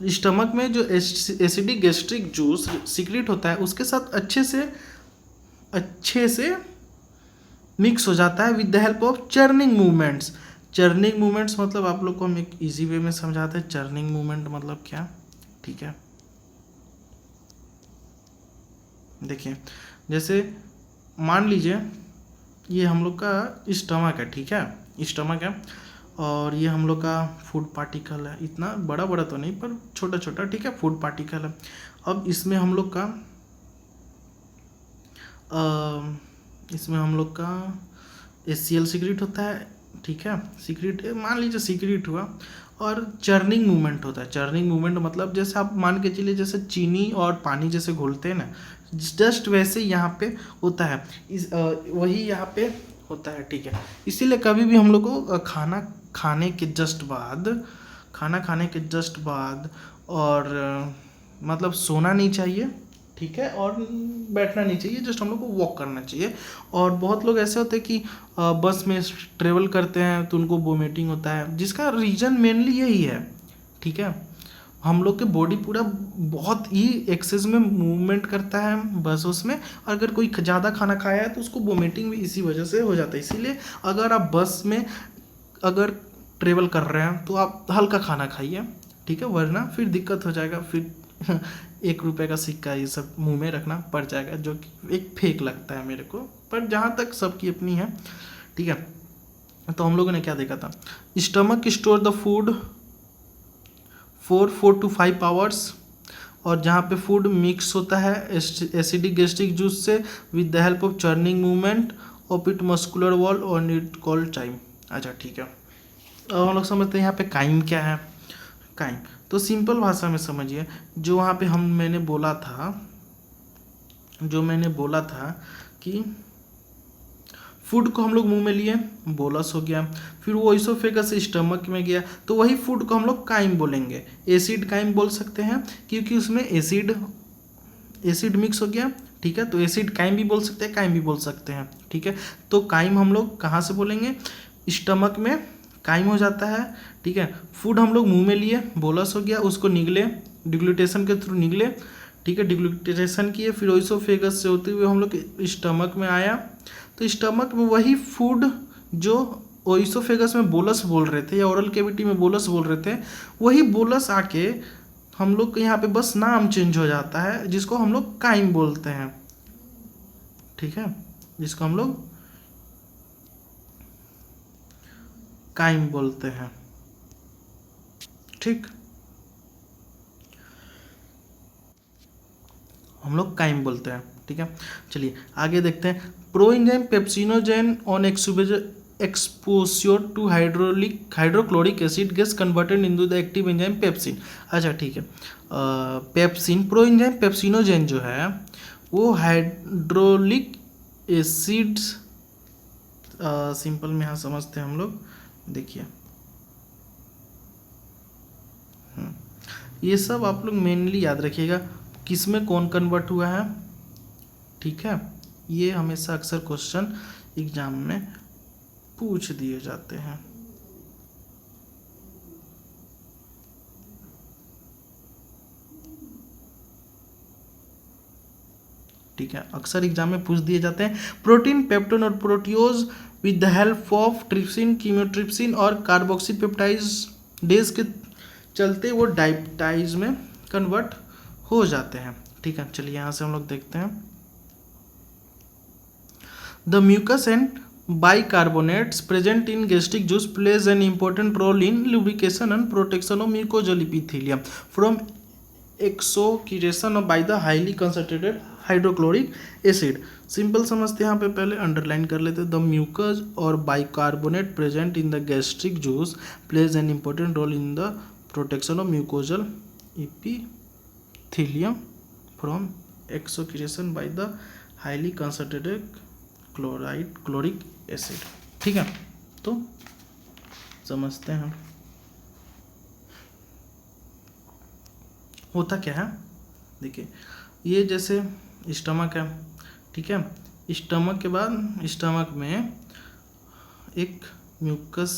स्टमक में जो एसिडिक गैस्ट्रिक जूस सीक्रेट होता है उसके साथ अच्छे से मिक्स हो जाता है with the help of churning movements मतलब आप लोग को हम एक इजी वे में समझाते हैं चर्निंग मूवमेंट मतलब क्या, ठीक है। देखिए, जैसे मान लीजिए ये हम लोग का स्टमक है, ठीक है, स्टमक है, और ये हम लोग का फूड पार्टिकल है, इतना बड़ा बड़ा तो नहीं पर छोटा छोटा, ठीक है, फूड पार्टिकल है। अब इसमें हम लोग का HCl सीक्रेट होता है, ठीक है, सीक्रेट मान लीजिए सीक्रेट हुआ, और चर्निंग मूवमेंट होता है। चर्निंग मूवमेंट मतलब जैसे आप मान के चलिए जैसे चीनी और पानी जैसे घोलते हैं ना, जस्ट वैसे यहाँ पे होता है, वही यहाँ पे होता है, ठीक है। इसीलिए कभी भी हम लोग को खाना खाने के जस्ट बाद और मतलब सोना नहीं चाहिए, ठीक है, और बैठना नहीं चाहिए, जस्ट हम लोग को वॉक करना चाहिए। और बहुत लोग ऐसे होते हैं कि बस में ट्रेवल करते हैं तो उनको वोमिटिंग होता है, जिसका रीज़न मेनली यही है, ठीक है। हम लोग के बॉडी पूरा बहुत ही एक्सेस में मूवमेंट करता है बस उसमें, अगर कोई ज़्यादा खाना खाया है तो उसको वोमिटिंग भी इसी वजह से हो जाता है। इसीलिए अगर आप बस में अगर ट्रेवल कर रहे हैं तो आप हल्का खाना खाइए, ठीक है, वरना फिर दिक्कत हो जाएगा, फिर 1 रुपये का सिक्का ये सब मुंह में रखना पड़ जाएगा, जो कि एक फेक लगता है मेरे को, पर जहाँ तक सबकी अपनी है, ठीक है। तो हम लोगों ने क्या देखा था, stomach store the food for 4 to 5 hours, और जहाँ पे फूड मिक्स होता है एसिडिक गैस्ट्रिक जूस से with the help of churning movement of it muscular wall और नीड कॉल्ड टाइम। अच्छा ठीक है, अब हम लोग समझते हैं यहाँ पे काइम क्या है। काइम तो सिंपल भाषा में समझिए, जो वहाँ पे मैंने बोला था कि फूड को हम लोग मुंह में लिए, बोलस हो गया, फिर वो इसोफेगस से स्टमक में गया, तो वही फूड को हम लोग काइम बोलेंगे। एसिड काइम बोल सकते हैं क्योंकि उसमें एसिड मिक्स हो गया, ठीक है। तो एसिड काइम भी बोल सकते हैं, काइम भी बोल सकते हैं, ठीक है। तो काइम हम लोग कहाँ से बोलेंगे, स्टमक में काइम हो जाता है, ठीक है। फूड हम लोग मुंह में लिए, बोलस हो गया, उसको निगले, डिग्लूटेशन के थ्रू निगले, ठीक है, डिग्लूटेशन किए, फिर ओइसोफेगस से होते हुए हम लोग स्टमक में आया। तो स्टमक में वही फूड जो ओइसोफेगस में बोलस बोल रहे थे या ओरल कैविटी में बोलस बोल रहे थे, वही बोलस आके हम लोग के यहाँ पे बस नाम चेंज हो जाता है, जिसको हम लोग काइम बोलते हैं, ठीक है, जिसको हम लोग काइम बोलते हैं, ठीक, हम लोग काइम बोलते हैं, ठीक है। चलिए आगे देखते हैं, pro enzyme pepsinogen on exposure to hydrochloric acid gets converted into the active enzyme pepsin. अच्छा ठीक है, पेप्सिन प्रो एंजाइम पेप्सिनोजेन जो है वो हाइड्रोलिक एसिड्स, सिंपल में यहाँ समझते हैं हम लोग, देखिए ये सब आप लोग मेनली याद रखिएगा, किस में कौन कन्वर्ट हुआ है, ठीक है। ये हमेशा अक्सर क्वेश्चन एग्जाम में पूछ दिए जाते हैं, ठीक है, अक्सर एग्जाम में पूछ दिए जाते हैं। प्रोटीन, पेप्टोन और proteose with the help of trypsin, chymotrypsin और कार्बोक्सी पेप्टाइज डेज के चलते वो डाइप्टाइज में कन्वर्ट हो जाते हैं, ठीक है। चलिए यहाँ से हम लोग देखते हैं, the mucus and bicarbonates present in gastric juice plays an important role in lubrication and protection of mucosal epithelium from excoriation by the highly concentrated hydrochloric acid. Simple समझते हैं, यहाँ पे पहले अंडरलाइन कर लेते हैं, द म्यूकस और bicarbonate present in the gastric juice plays an important role in the protection of mucosal epithelium from excoriation by the highly concentrated chloric acid, ठीक है। तो समझते हैं होता क्या है, देखिए ये जैसे स्टमक है, ठीक है, स्टमक के बाद स्टमक में एक म्यूकस,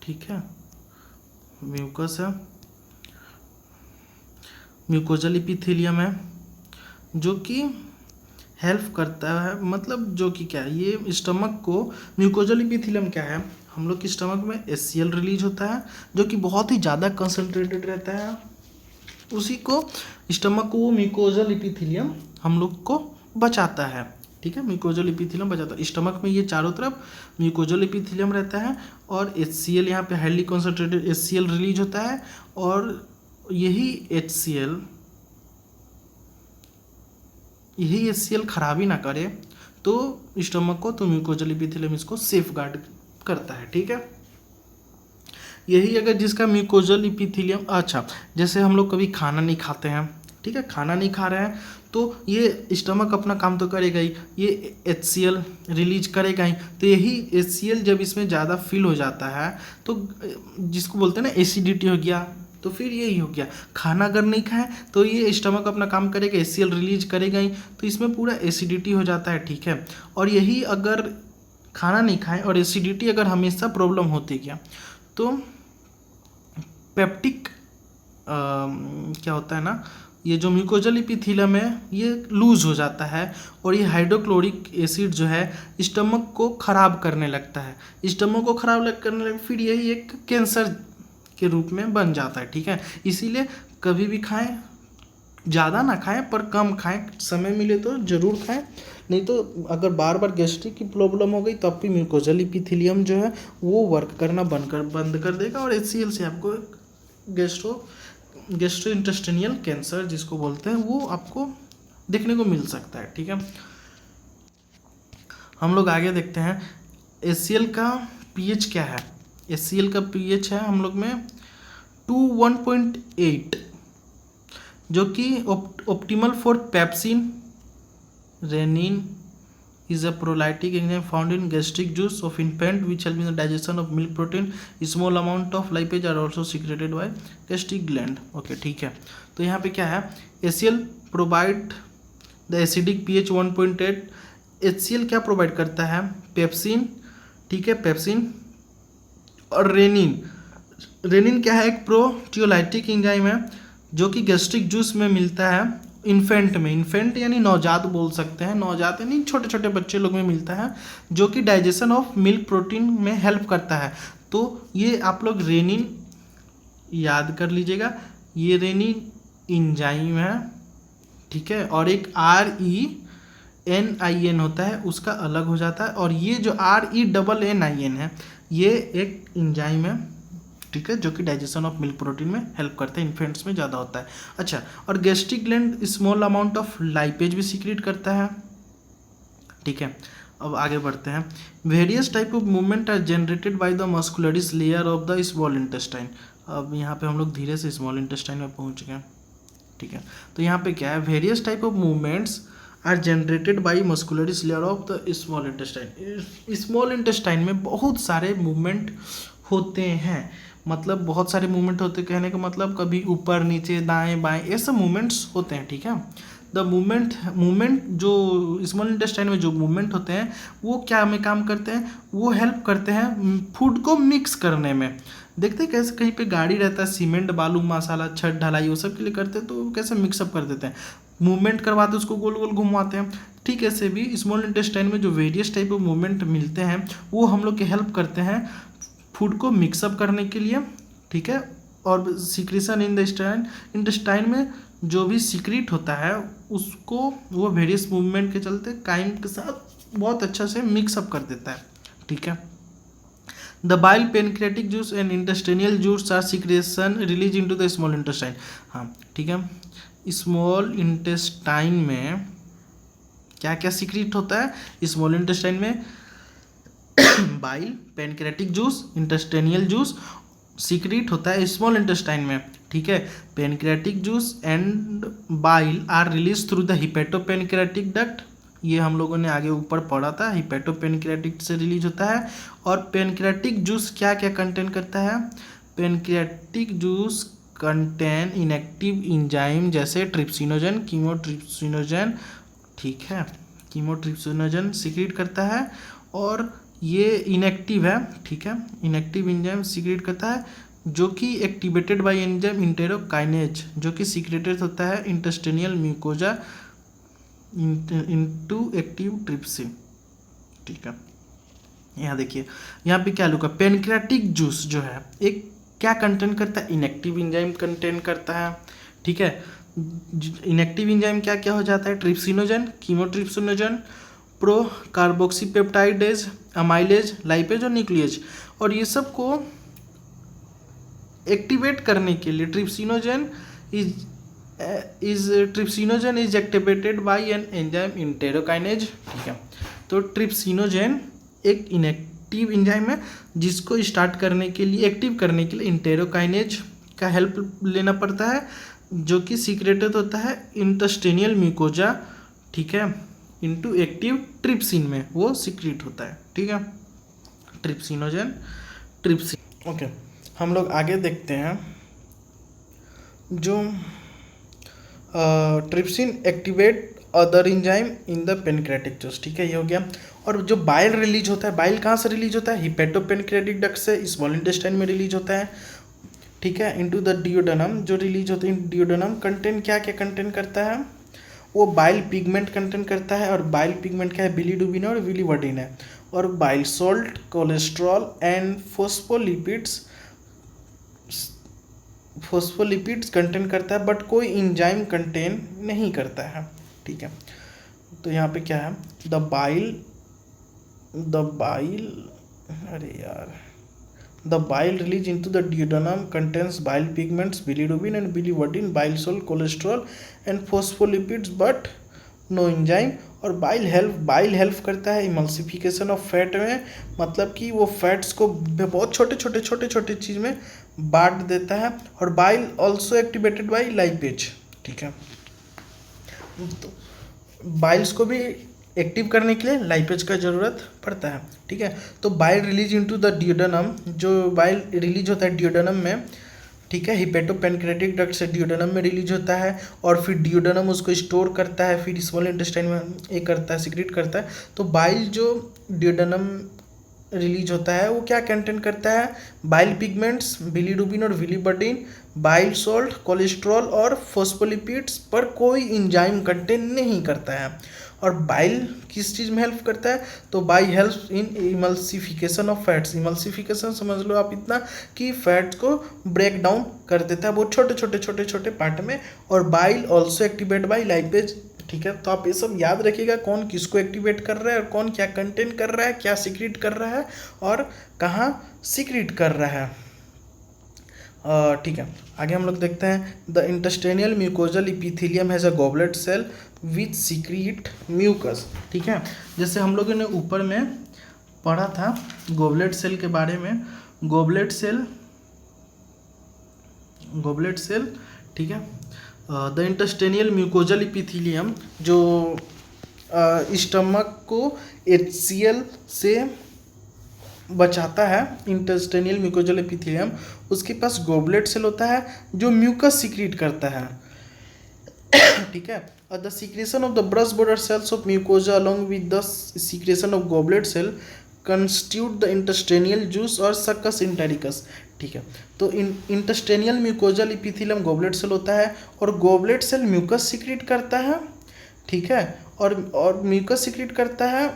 ठीक है, म्यूकस है, म्यूकोजल एपिथेलियम है, जो कि हेल्प करता है, मतलब जो कि क्या है, ये स्टमक को, म्यूकोजल एपिथेलियम क्या है, हम लोग के स्टमक में HCl रिलीज होता है जो कि बहुत ही ज़्यादा कंसंट्रेटेड रहता है, उसी को स्टमक को वो म्यूकोजल एपिथेलियम हम लोग को बचाता है, ठीक है, म्यूकोजल एपिथेलियम बचाता है। स्टमक में ये चारों तरफ म्यूकोजल एपिथेलियम रहता है और HCl यहाँ पे हाईली कंसंट्रेटेड HCl रिलीज होता है, और यही HCl खराबी ना करे तो स्टमक को, तो म्यूकोजल एपिथेलियम इसको सेफ गार्ड करता है, ठीक है। यही अगर जिसका म्यूकोजल एपिथेलियम, अच्छा जैसे हम लोग कभी खाना नहीं खाते हैं, ठीक है, खाना नहीं खा रहे हैं तो ये स्टमक अपना काम तो करेगा ही, ये HCl रिलीज करेगा ही, तो यही HCl जब इसमें ज़्यादा फिल हो जाता है तो जिसको बोलते हैं ना एसिडिटी हो गया, तो फिर यही हो गया, खाना अगर नहीं खाए तो ये स्टमक अपना काम करेगा, HCl रिलीज करेगा ही, तो इसमें पूरा एसिडिटी हो जाता है, ठीक है। और यही अगर खाना नहीं खाए और एसिडिटी अगर हमेशा प्रॉब्लम होती गया तो पेप्टिक क्या होता है ना, ये जो म्यूकोजल एपिथेलियम है ये लूज हो जाता है और ये हाइड्रोक्लोरिक एसिड जो है स्टमक को ख़राब करने लगता है, स्टमक को ख़राब करने लगे, फिर यही एक के रूप में बन जाता है, ठीक है। इसीलिए कभी भी खाएं, ज़्यादा ना खाएं पर कम खाएं, समय मिले तो ज़रूर खाएं, नहीं तो अगर बार बार गैस्ट्रिक की प्रॉब्लम हो गई तो आपकी म्यूकोजल इपिथेलियम जो है वो वर्क करना बंद कर देगा और HCl से आपको गैस्ट्रोइंटेस्टिनियल कैंसर जिसको बोलते हैं वो आपको देखने को मिल सकता है, ठीक है। हम लोग आगे देखते हैं HCl का pH क्या है। HCl का pH है हम लोग में 1.8, जो कि optimal for pepsin rennin is a prolytic enzyme found in gastric juice of infant which help in the digestion of milk protein. Small amount of lipase are also secreted by gastric gland. Okay, ठीक है। तो यहाँ पे क्या है, HCl provide the acidic pH 1.8। HCl क्या provide करता है, पेप्सिन, ठीक है, पेप्सिन और रेनिन। रेनिन क्या है, एक प्रोटियोलाइटिक एंजाइम है जो कि गैस्ट्रिक जूस में मिलता है इन्फेंट में, इन्फेंट यानी नवजात बोल सकते हैं, नवजात यानी छोटे छोटे बच्चे लोग में मिलता है, जो कि डाइजेशन ऑफ मिल्क प्रोटीन में हेल्प करता है। तो ये आप लोग रेनिन याद कर लीजिएगा, ये रेनिन एंजाइम है, ठीक है। और एक RENIN होता है, उसका अलग हो जाता है, और ये जो RENNIN है ये एक एंजाइम है, ठीक है, जो कि डाइजेशन ऑफ मिल्क प्रोटीन में हेल्प करता है, इन्फेंट्स में ज़्यादा होता है। अच्छा, और gastric gland small amount of lipase भी सीक्रेट करता है, ठीक है। अब आगे बढ़ते हैं। Various type of movement are generated by the muscularis layer of the small intestine. अब यहाँ पे हम लोग धीरे से स्मॉल इंटेस्टाइन में पहुँच गए, ठीक है। तो यहाँ पे क्या है, various type of movements are generated by muscularis layer of the small intestine. Small intestine में बहुत सारे मूवमेंट होते हैं, मतलब बहुत सारे मूवमेंट होते हैं, कहने का मतलब कभी ऊपर नीचे दाएं बाएं ऐसे मूवमेंट्स होते हैं, ठीक है। द मूवमेंट जो स्मॉल इंटेस्टाइन में जो मूवमेंट होते हैं वो क्या में काम करते हैं, वो हेल्प करते हैं फूड को मिक्स करने में। देखते हैं कैसे कहीं पे गाड़ी रहता है, सीमेंट बालू मसाला छत ढलाई वो सब के लिए करते हैं, तो वो कैसे मिक्सअप कर देते हैं, मूवमेंट करवाते उसको गोल गोल घुमाते हैं। ठीक है, ऐसे भी स्मॉल इंटेस्टाइन में जो वेरियस टाइप ऑफ मूवमेंट मिलते हैं वो हम लोग के हेल्प करते हैं फूड को मिक्सअप करने के लिए, ठीक है। और सिक्रीशन इन द इंटेस्टाइन में जो भी सीक्रेट होता है उसको वो वेरियस मूवमेंट के चलते काइम के साथ बहुत अच्छा से मिक्सअप कर देता है, ठीक है। The bile pancreatic juice and intestinal juice are secretion release into the small intestine. हाँ, ठीक है। स्मॉल इंटेस्टाइन में क्या क्या सीक्रेट होता है, स्मॉल इंटेस्टाइन में bile, pancreatic juice, intestinal juice secrete होता है स्मॉल इंटेस्टाइन में, ठीक है। Pancreatic juice and bile are release through the hepatopancreatic duct, ये हम लोगों ने आगे ऊपर पढ़ा था, हिपेटोपेनक्रेटिक से रिलीज होता है। और पेनक्रेटिक जूस क्या क्या कंटेन करता है, pancreatic juice contain inactive enzyme जैसे ट्रिप्सिनोजन, कीमोट्रिप्सिनोजन, ठीक है, कीमोट्रिप्सिनोजन सीक्रेट करता है। और ये इनएक्टिव है, ठीक है, इनएक्टिव एंजाइम सीक्रेट करता है जो कि एक्टिवेटेड बाय एंजाइम इंटेरोकाइनेज, जो कि सीक्रेटेड होता है intestinal mucosa into active trypsin, ठीक है। यहाँ देखिए, यहाँ पे क्या लिखा, पेनक्रेटिक जूस जो है एक क्या कंटेन करता है, इनएक्टिव एंजाइम कंटेन करता है, ठीक है। इनएक्टिव एंजाइम क्या क्या हो जाता है, trypsinogen, chymotrypsinogen, pro carboxypeptidase, amylase, lipase और न्यूक्लियस। और ये सब को एक्टिवेट करने के लिए trypsinogen is activated by an enzyme enterokinase, ठीक है। तो ट्रिप्सिनोजन एक इनएक्टिव एंजाइम है जिसको स्टार्ट करने के लिए, एक्टिव करने के लिए इंटेरोकाइनेज का हेल्प लेना पड़ता है, जो कि सीक्रेटेड होता है इंटेस्टिनियल म्यूकोजा, ठीक है, इनटू एक्टिव ट्रिप्सिन में वो सीक्रेट होता है, ठीक है। Trypsinogen, trypsin, okay. हम लोग आगे देखते हैं, जो trypsin activate other enzyme in the pancreatic juice, ठीक है, ये हो गया। और जो बाइल रिलीज होता है, बाइल कहाँ से रिलीज होता है, हिपेटोपेनक्रेटिक डक्ट से, स्मॉल इंटेस्टाइन में रिलीज होता है, ठीक है, इनटू द डियोडेनम, जो रिलीज होता है डियोडेनम कंटेन क्या क्या कंटेन करता है, वो बाइल पिगमेंट कंटेन करता है। और बाइल पिगमेंट क्या है, बिलीडुबिन और बिलीवर्डिन है। और bile salt, cholesterol and phospholipids phospholipids contain करता है बट कोई इंजाइम कंटेन नहीं करता है, ठीक है। तो यहाँ पे क्या है, द बाइल अरे यार the bile released into the duodenum contains bile pigments, bilirubin and biliverdin, bile salt, cholesterol and phospholipids but no enzyme. और बाइल हेल्प करता है इमल्सिफिकेशन ऑफ फैट में, मतलब कि वो फैट्स को बहुत छोटे छोटे चीज़ में बांट देता है। और bile also activated by lipase, ठीक है। तो बाइल्स को भी एक्टिव करने के लिए लाइपेज का ज़रूरत पड़ता है, ठीक है। तो बाइल रिलीज इनटू द डियोडेनम, जो बाइल रिलीज होता है डियोडेनम में, ठीक है, हिपेटोपेनक्रेटिक डक्ट से डियोडेनम में रिलीज होता है और फिर डियोडेनम उसको स्टोर करता है, फिर स्मॉल इंटेस्टाइन में एक करता है, सिक्रीट करता है। तो बाइल जो डियोडेनम रिलीज होता है वो क्या कंटेन करता है, बाइल पिगमेंट्स, बिलीरुबिन और बिलीवर्डिन, बाइल सॉल्ट, कोलेस्ट्रॉल और फोस्फोलिपिड्स, पर कोई इंजाइम कंटेन नहीं करता है। और बाइल किस चीज़ में हेल्प करता है, तो bile help in emulsification of fats. Emulsification समझ लो आप इतना कि फैट्स को ब्रेक डाउन कर देता है बहुत छोटे छोटे पार्ट में। और bile also activate by lipase, ठीक है। तो आप ये सब याद रखिएगा, कौन किसको एक्टिवेट कर रहा है और कौन क्या कंटेन कर रहा है, क्या सीक्रेट कर रहा है और कहाँ सीक्रेट कर रहा है, ठीक है। आगे हम लोग देखते हैं, the intestinal mucosal epithelium has a goblet cell with secrete mucus, ठीक है। जैसे हम लोगों ने ऊपर में पढ़ा था गॉबलेट सेल के बारे में, गॉबलेट सेल, ठीक है। द इंटेस्टाइनल म्यूकोजल इपिथेलियम जो स्टमक को HCl से बचाता है, इंटेस्टाइनल म्यूकोजल एपिथेलियम, उसके पास गॉबलेट सेल होता है जो म्यूकस सीक्रेट करता है, ठीक है। और the secretion of the brush border cells of mucosa along with the secretion of goblet cell constitute the intestinal juice और सक्कस इंटेरिकस, ठीक है। तो intestinal mucosal epithelium goblet cell होता है और गॉबलेट सेल म्यूकस सीक्रेट करता है, ठीक है। और म्यूकस सीक्रेट करता है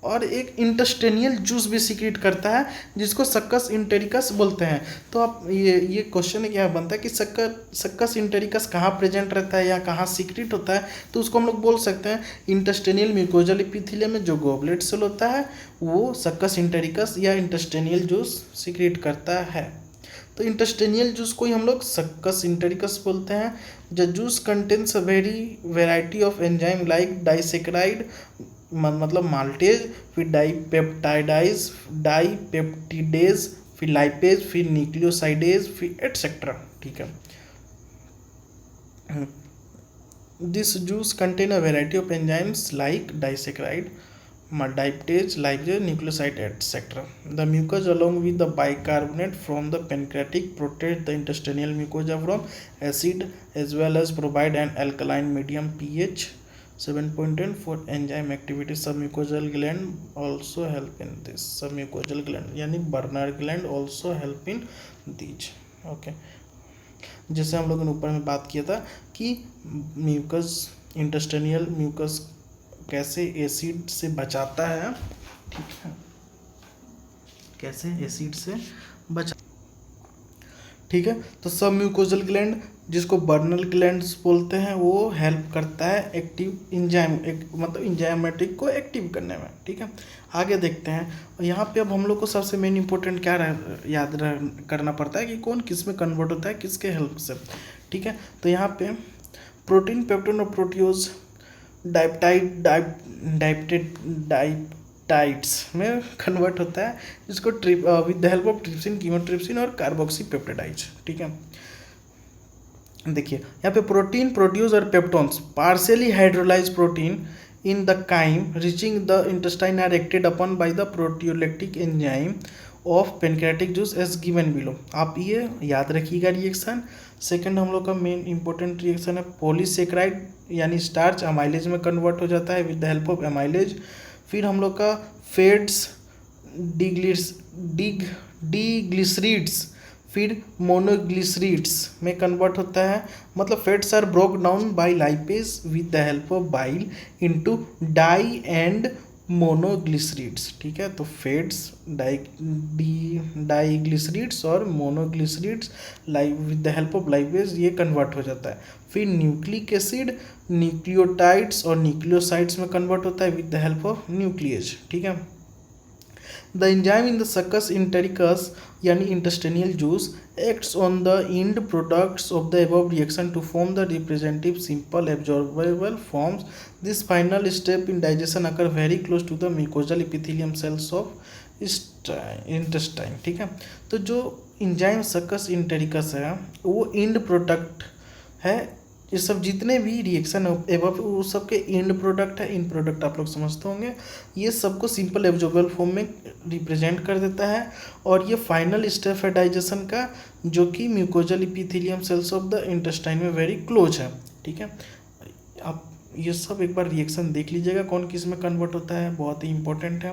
और एक इंटेस्टाइनल जूस भी सीक्रेट करता है जिसको सक्कस इंटेरिकस बोलते हैं। तो आप ये क्वेश्चन क्या बनता है कि सक्कस इंटेरिकस कहाँ प्रेजेंट रहता है या कहाँ सीक्रेट होता है, तो उसको हम लोग बोल सकते हैं इंटेस्टाइनल म्यूकोजल एपिथेलियम में जो गॉबलेट सेल होता है वो सक्कस इंटेरिकस या इंटेस्टाइनल जूस सीक्रेट करता है। तो इंटेस्टाइनल जूस को ही हम लोग सक्कस इंटेरिकस बोलते हैं। The juice contains a variety of enzyme like disaccharide, मतलब माल्टेज, फिर डाईपेप्टिडेज, फिर लाइपेज, फिर न्यूक्लियोसाइडेज, फिर एटसेट्रा, ठीक है। This juice contain a variety of enzymes like disaccharide, maltase, lipase, nucleoside, etc. The mucus along with the bicarbonate from the pancreatic protect the intestinal mucosa from acid as well as provide an alkaline medium pH 7.10 for enzyme activity. Submucosal gland also help in this. Submucosal gland यानी burner gland also help in these. Okay. जैसे हम लोगों ने ऊपर में बात किया था कि म्यूकस, इंटेस्टाइनल म्यूकस कैसे एसिड से बचाता है, ठीक है, कैसे एसिड से बचा, ठीक है। तो सब म्यूकोजल ग्लैंड जिसको बर्नल ग्लैंड्स बोलते हैं वो हेल्प करता है एक्टिव मतलब इंजाइमेटिक को एक्टिव करने में, ठीक है। आगे देखते हैं, यहाँ पे अब हम लोग को सबसे मेन इंपॉर्टेंट क्या करना पड़ता है कि कौन किस में कन्वर्ट होता है, किसके हेल्प से, ठीक है। तो यहाँ पे प्रोटीन, पेप्टोन और प्रोटियोज डाइप्टाइड्स में कन्वर्ट होता है, जिसको with the help of trypsin, chymotrypsin और कार्बोक्सी पेप्टाइड्स, ठीक है। देखिए यहाँ पे प्रोटीन, प्रोट्यूज और peptones partially hydrolyse protein in the chyme reaching the intestine are acted upon by the proteolytic enzyme of pancreatic juice as given below. आप ये याद रखिएगा रिएक्शन। सेकंड हम लोग का मेन इंपॉर्टेंट रिएक्शन है पॉलीसेक्राइड यानी स्टार्च अमाइलेज में कन्वर्ट हो जाता है with the help of amylase. फिर हम लोग का फेट्स डीग्लिसरीड्स फिर मोनोग्लिसरीड्स में कन्वर्ट होता है, मतलब fats are broke down by lipase with the help of bile into di and monoglycerides, ठीक है। तो फेट्स, डाईग्लिसरीड्स और monoglycerides with the help of lipase ये कन्वर्ट हो जाता है। फिर न्यूक्लिक एसिड न्यूक्लियोटाइड्स और न्यूक्लियोसाइड्स में कन्वर्ट होता है with the help of nuclease, ठीक है। The enzyme in the succus entericus यानी intestinal juice acts on the end products of the above reaction to form the representative simple absorbable forms. This final step in digestion occur very close to the mucosal epithelium cells of intestine, ठीक है। तो जो enzyme succus इंटेरिकस है वो and product है। ये सब जितने भी रिएक्शन एवं वो सबके एंड प्रोडक्ट है। इन प्रोडक्ट आप लोग समझते होंगे। ये सबको सिंपल एब्जॉर्बेबल फॉर्म में रिप्रेजेंट कर देता है और ये फाइनल स्टेप है डाइजेशन का, जो कि mucosal epithelium cells of the intestine में वेरी क्लोज है, ठीक है। आप ये सब एक बार रिएक्शन देख लीजिएगा कौन किस में कन्वर्ट होता है, बहुत ही इंपॉर्टेंट है,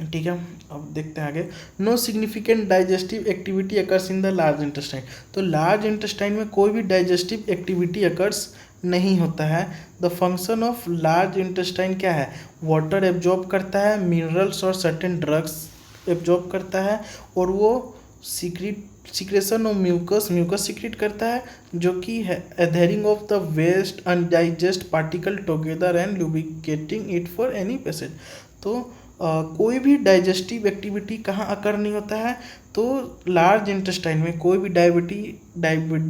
ठीक है। अब देखते हैं आगे। No significant digestive activity occurs in the large intestine. तो लार्ज इंटेस्टाइन में कोई भी डाइजेस्टिव एक्टिविटी अकर्स नहीं होता है। The function of large intestine क्या है? वाटर एब्जॉर्ब करता है, मिनरल्स और सर्टेन ड्रग्स एब्जॉर्ब करता है और वो सिक्रेशन ऑफ म्यूकस सिक्रेट करता है, जो कि है adhering of the waste undigest particle together and lubricating it for any passage. तो कोई भी डाइजेस्टिव एक्टिविटी कहाँ अकर नहीं होता है? तो लार्ज इंटेस्टाइन में कोई भी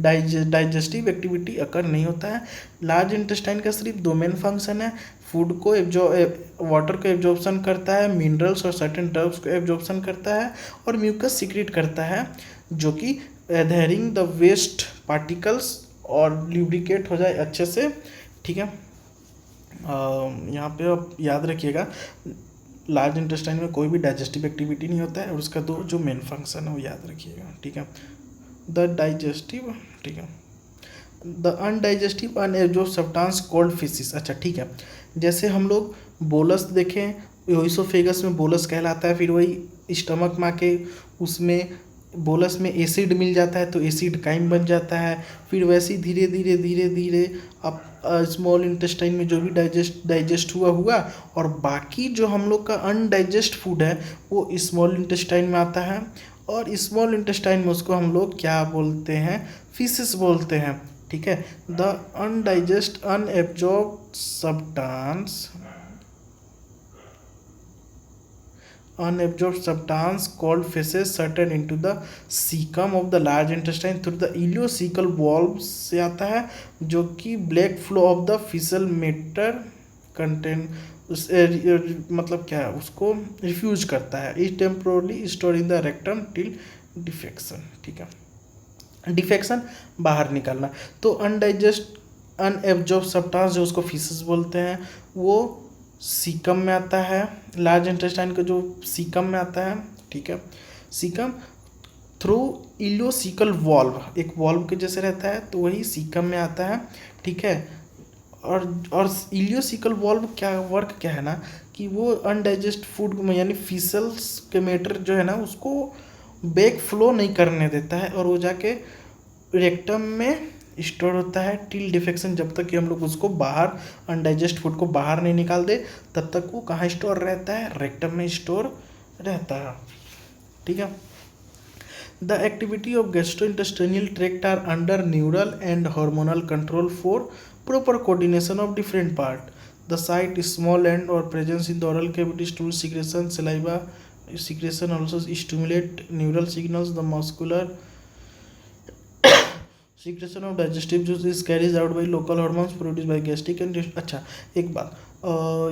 डाइजेस्टिव एक्टिविटी अकर नहीं होता है। लार्ज इंटेस्टाइन का सिर्फ दो मेन फंक्शन है, फूड को वाटर को एब्जॉर्प्शन करता है, मिनरल्स और सर्टेन ड्रग्स को एब्जॉर्प्शन करता है और म्यूकस सिक्रेट करता है, जो कि एडहेरिंग द वेस्ट पार्टिकल्स और ल्यूब्रिकेट हो जाए अच्छे से, ठीक है। यहाँ पे आप याद रखिएगा लार्ज इंटेस्टाइन में कोई भी डाइजेस्टिव एक्टिविटी नहीं होता है और उसका दो जो मेन फंक्शन है वो याद रखिएगा, ठीक है। द डाइजेस्टिव, ठीक है, the undigestive unabsorbed substance called faeces. अच्छा, ठीक है। जैसे हम लोग बोलस देखें, ओइसोफेगस में बोलस कहलाता है, फिर वही स्टमक में आके उसमें बोलस में एसिड मिल जाता है तो एसिड काइम बन जाता है। फिर वैसे ही धीरे धीरे अब स्मॉल इंटेस्टाइन में जो भी डाइजेस्ट हुआ और बाकी जो हम लोग का अनडाइजेस्ट फूड है वो स्मॉल इंटेस्टाइन में आता है और स्मॉल इंटेस्टाइन में उसको हम लोग क्या बोलते हैं? फीसिस बोलते हैं, ठीक है। The अनडाइजेस्ट unabsorbed substance called feces certain into the cecum of the large intestine through the ileocecal valve से आता है, जो कि black flow of the faecal matter contain मतलब क्या है, उसको रिफ्यूज करता है। Is temporarily store in the rectum till defection, ठीक है। डिफेक्शन बाहर निकालना। तो अनडाइजेस्ट अनएब्जॉर्ब सब्सटेंस जो उसको फीसेस बोलते हैं वो सीकम में आता है। लार्ज इंटेस्टाइन का जो सीकम में आता है, ठीक है। सीकम थ्रू इलियोसिकल वॉल्व, एक वॉल्व के जैसे रहता है तो वही सीकम में आता है, ठीक है। और इलियोसिकल वॉल्व क्या वर्क क्या है ना कि वो अनडाइजेस्ट फूड यानी फीसल्स के मैटर जो है ना उसको बैक फ्लो नहीं करने देता है और वो जाके रेक्टम में स्टोर होता है टिल डिफेक्शन, जब तक कि हम लोग उसको बाहर अनडाइजेस्ट फूड को बाहर नहीं निकाल दे तब तक वो कहाँ स्टोर रहता है? रेक्टम में स्टोर रहता है, ठीक है। The activity of gastrointestinal tract are under neural and hormonal control for proper coordination of different part. The sight smell and और presence in the oral cavity stool secretion saliva secretion also stimulate neural signals. The muscular secretion of digestive juice is carried out by local hormones produced by gastric and अच्छा, एक बात,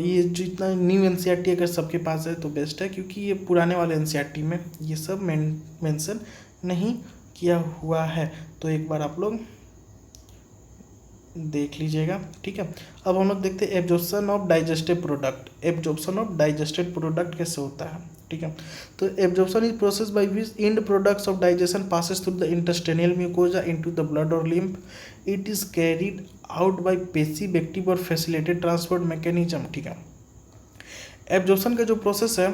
ये जितना new NCERT अगर सबके पास है तो best है, क्योंकि ये पुराने वाले एनसीईआरटी में ये सब मेंशन नहीं किया हुआ है, तो एक बार आप लोग देख लीजिएगा, ठीक है। अब हम लोग देखते हैं absorption of digestive product. Absorption of digested product कैसे होता है, ठीक है। तो absorption is process by which end products of digestion passes through the intestinal mucosa into the blood और lymph. It is carried out by passive active और facilitated transport mechanism, ठीक है। एब्जॉर्प्शन का जो प्रोसेस है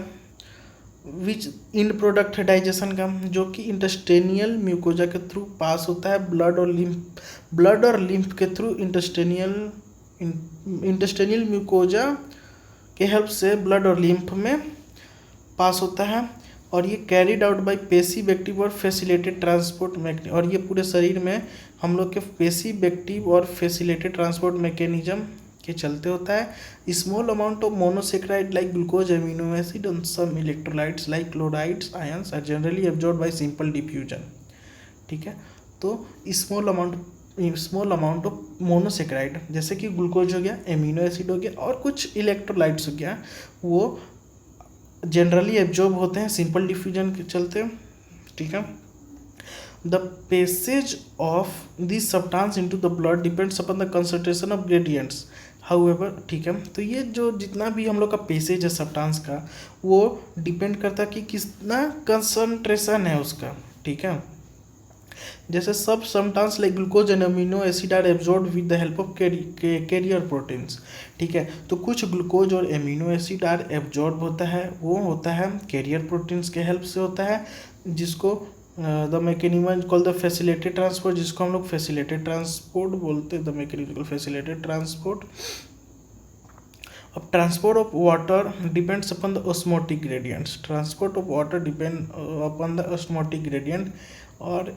विच इंड प्रोडक्ट है digestion का, जो कि इंटेस्टेनियल म्यूकोजा के थ्रू पास होता है ब्लड और लिम्फ के थ्रू इंटेस्टेनियल म्यूकोजा के हेल्प से ब्लड और लिम्फ में पास होता है, और ये carried out by passive active और फैसिलिटेड ट्रांसपोर्ट मैकेनिज्म, और ये पूरे शरीर में हम लोग के पेसिव एक्टिव और फैसिलिटेड ट्रांसपोर्ट मैकेनिज्म के चलते होता है। Small amount of monosaccharide like glucose, amino acid और some electrolytes like chlorides ions are generally absorb by simple diffusion. ठीक है, तो स्मॉल अमाउंट ऑफ मोनोसेक्राइड जैसे कि ग्लूकोज हो गया, एमिनो एसिड हो गया और कुछ इलेक्ट्रोलाइट्स हो गया, वो जनरली एब्जॉर्ब होते हैं सिंपल डिफ्यूजन के चलते। ठीक है, the passage of this substance into the blood depends upon the concentration of gradients however. ठीक है, तो ये जो जितना भी हम लोग का पैसेज है सब्सटेंस का, वो डिपेंड करता है कि कितना कंसंट्रेशन है उसका। ठीक है, जैसे सब substance like glucose and amino acid are absorb with the help of carrier proteins. ठीक है, तो कुछ ग्लूकोज और एमिनो एसिड आर एब्जॉर्ब होता है, वो होता है कैरियर प्रोटीन्स के हेल्प से होता है, जिसको the mechanism call the facilitated transport, जिसको हम लोग फैसिलिटेटेड ट्रांसपोर्ट बोलते हैं, द मैकेनिज्म फैसिलिटेटेड ट्रांसपोर्ट। अब transport of water depends upon the osmotic gradients, transport of water depend upon the osmotic gradient, और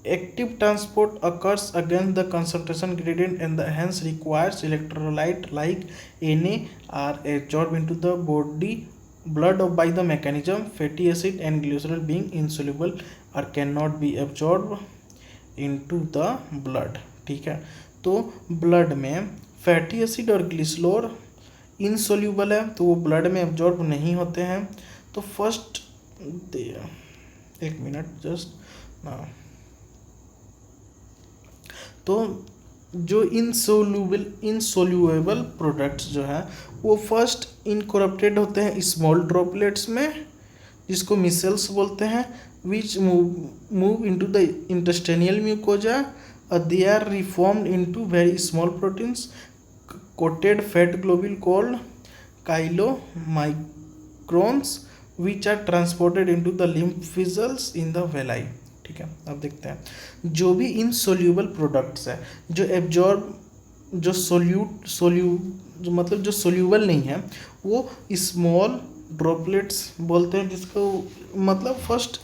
active transport occurs against the concentration gradient and hence requires electrolyte like Na are absorbed into the blood by the mechanism fatty acid and glycerol being insoluble or cannot be absorbed into the blood। ठीक है, तो blood में fatty acid और glycerol insoluble है, तो वो blood में absorb नहीं होते हैं। तो फर्स्ट एक मिनट जस्ट ना, तो जो इनसोल्यूबल प्रोडक्ट्स जो है वो फर्स्ट इनकॉर्पोरेटेड होते हैं स्मॉल ड्रॉपलेट्स में, जिसको मिसेल्स बोलते हैं, which move into the intestinal mucosa, they are reformed into very small proteins coated fat globule called chylomicrons which are transported into the lymph vessels in the villi. ठीक है, अब देखते हैं जो भी इनसोल्यूबल प्रोडक्ट्स है, जो एब्जॉर्ब जो मतलब जो सोल्यूबल नहीं है, वो स्मॉल ड्रॉपलेट्स बोलते हैं, जिसको मतलब फर्स्ट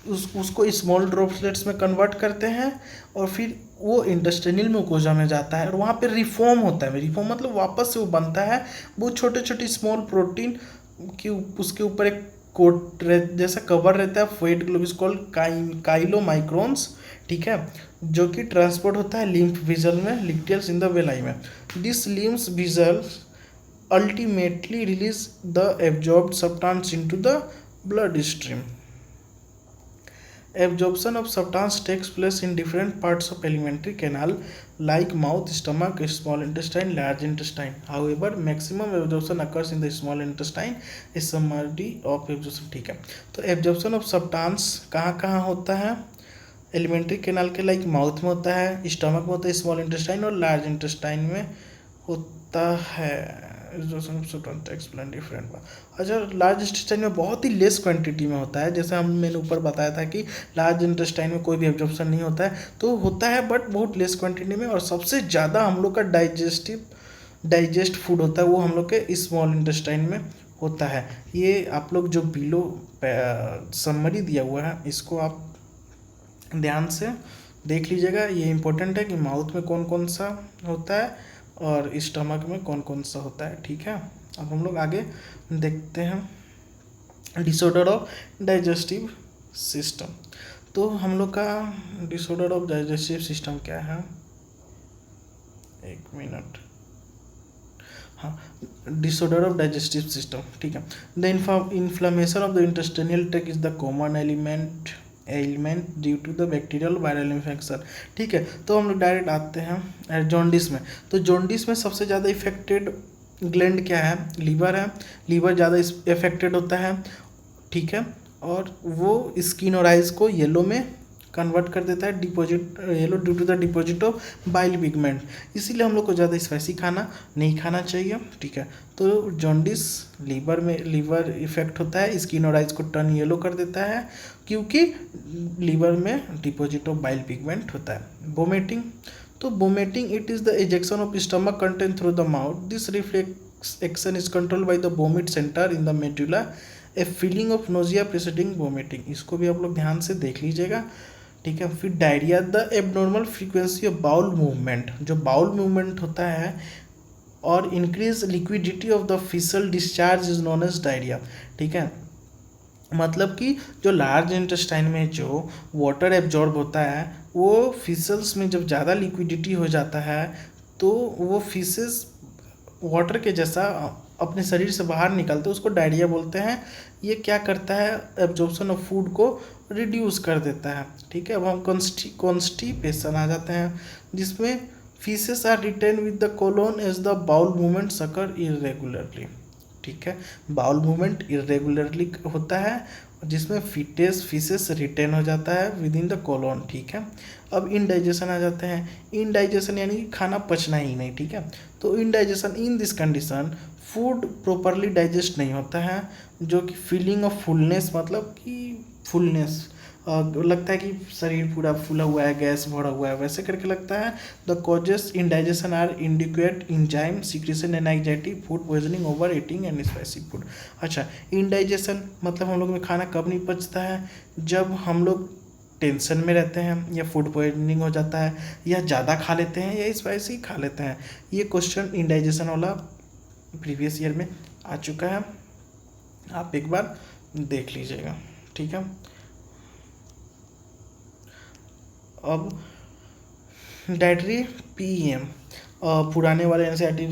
उसको स्मॉल ड्रॉपलेट्स में कन्वर्ट करते हैं और फिर वो इंटेस्टाइनल म्यूकोजा में जाता है और वहाँ पे रिफॉर्म होता है। रिफॉर्म मतलब वापस से वो बनता है, वो छोटे छोटे स्मॉल प्रोटीन की उसके ऊपर एक कोट जैसा कवर रहता है, फैट ग्लोब्यूल्स कॉल्ड काइलोमाइक्रोन्स। ठीक है, जो कि ट्रांसपोर्ट होता है लिम्फ विजल में, लिक्टियल्स इन द वेलाई में। This lymph whistles ultimately release the absorbed substance into the blood stream. Absorption of substance takes place in different parts of alimentary canal like mouth, stomach, small intestine, large intestine. However, maximum absorption occurs in the small intestine. A summary of absorption। ठीक है, तो absorption of substance कहाँ कहाँ होता है? Alimentary canal के like mouth में होता है, स्टमक में होता है, स्मॉल इंटेस्टाइन और लार्ज इंटेस्टाइन में होता है। Explain different. अच्छा, लार्ज इंटेस्टाइन में बहुत ही लेस क्वांटिटी में होता है, जैसे मैंने ऊपर बताया था कि लार्ज इंटेस्टाइन में कोई भी एब्जॉर्प्शन नहीं होता है, तो होता है बट बहुत लेस क्वांटिटी में, और सबसे ज़्यादा हम लोग का डाइजेस्ट फूड होता है वो हम लोग के स्मॉल इंटेस्टाइन में होता है। ये आप लोग जो बिलो समरी दिया हुआ है इसको आप ध्यान से देख लीजिएगा, ये इम्पोर्टेंट है कि माउथ में कौन कौन सा होता है और स्टमक में कौन कौन सा होता है। ठीक है, अब हम लोग आगे देखते हैं डिसऑर्डर ऑफ डाइजेस्टिव सिस्टम। तो हम लोग का डिसऑर्डर ऑफ डाइजेस्टिव सिस्टम क्या है, एक मिनट, हाँ, डिसऑर्डर ऑफ डाइजेस्टिव सिस्टम। ठीक है, the inflammation of the intestinal tract is the common element due to the bacterial viral infection. ठीक है, तो हम लोग डायरेक्ट आते हैं जॉन्डिस में। तो जॉन्डिस में सबसे ज़्यादा इफेक्टेड ग्लैंड क्या है? लीवर है। लीवर ज़्यादा इफेक्टेड होता है। ठीक है, और वो स्किन और आइज़ को येलो में कन्वर्ट कर देता है, deposit yellow due to the deposit of bile pigment. इसीलिए हम लोग को ज़्यादा स्पाइसी खाना नहीं खाना चाहिए। ठीक है, तो जॉन्डिस लीवर इफेक्ट होता है, स्किन और आइज़ को टर्न येलो कर देता है क्योंकि लीवर में डिपॉजिट ऑफ बाइल पिगमेंट होता है। वोमिटिंग, तो vomiting it is the ejection of stomach content through the mouth. This action is control by the vomit centre in the medulla, a feeling of nausea preceding vomiting, इसको भी आप लोग ध्यान से देख लीजिएगा। ठीक है, फिर diarrhoea, the abnormal frequency of bowel movement, जो बाउल मूवमेंट होता है और increase liquidity of the faecal discharge is known as diarrhoea. ठीक है, मतलब कि जो लार्ज इंटेस्टाइन में जो वाटर एब्जॉर्ब होता है वो फिसल्स में जब ज़्यादा लिक्विडिटी हो जाता है तो वो फिसेस वाटर के जैसा अपने शरीर से बाहर निकलते हैं, उसको डायरिया बोलते हैं। ये क्या करता है, एब्जॉर्प्शन ऑफ फूड को रिड्यूस कर देता है। ठीक है, अब हम कॉन्स्टिपेशन आ जाते हैं, जिसमें faeces are retain with the colon as the bowel movement occur irregularly. ठीक है, बाउल मूवमेंट इरेगुलरली होता है जिसमें फीसेस रिटेन हो जाता है विद इन द कोलोन। ठीक है, अब इनडाइजेशन आ जाते हैं। इनडाइजेशन यानी कि खाना पचना ही नहीं। ठीक है, तो indigestion, in this condition food properly digest नहीं होता है, जो कि फीलिंग ऑफ फुलनेस, मतलब कि फुलनेस लगता है कि शरीर पूरा फूला हुआ है, गैस भरा हुआ है, वैसे करके लगता है। The causes indigestion are inadequate enzyme secretion and anxiety, food poisoning, over eating and spicy food. अच्छा, इनडाइजेशन मतलब हम लोग में खाना कब नहीं पचता है, जब हम लोग टेंशन में रहते हैं या फूड पॉइजनिंग हो जाता है या ज़्यादा खा लेते हैं या स्पाइसी खा लेते हैं। ये क्वेश्चन इनडाइजेशन वाला प्रीवियस ईयर में आ चुका है, आप एक बार देख लीजिएगा। ठीक है, अब डायट्री पीएम, पुराने वाले एनसीईआरटी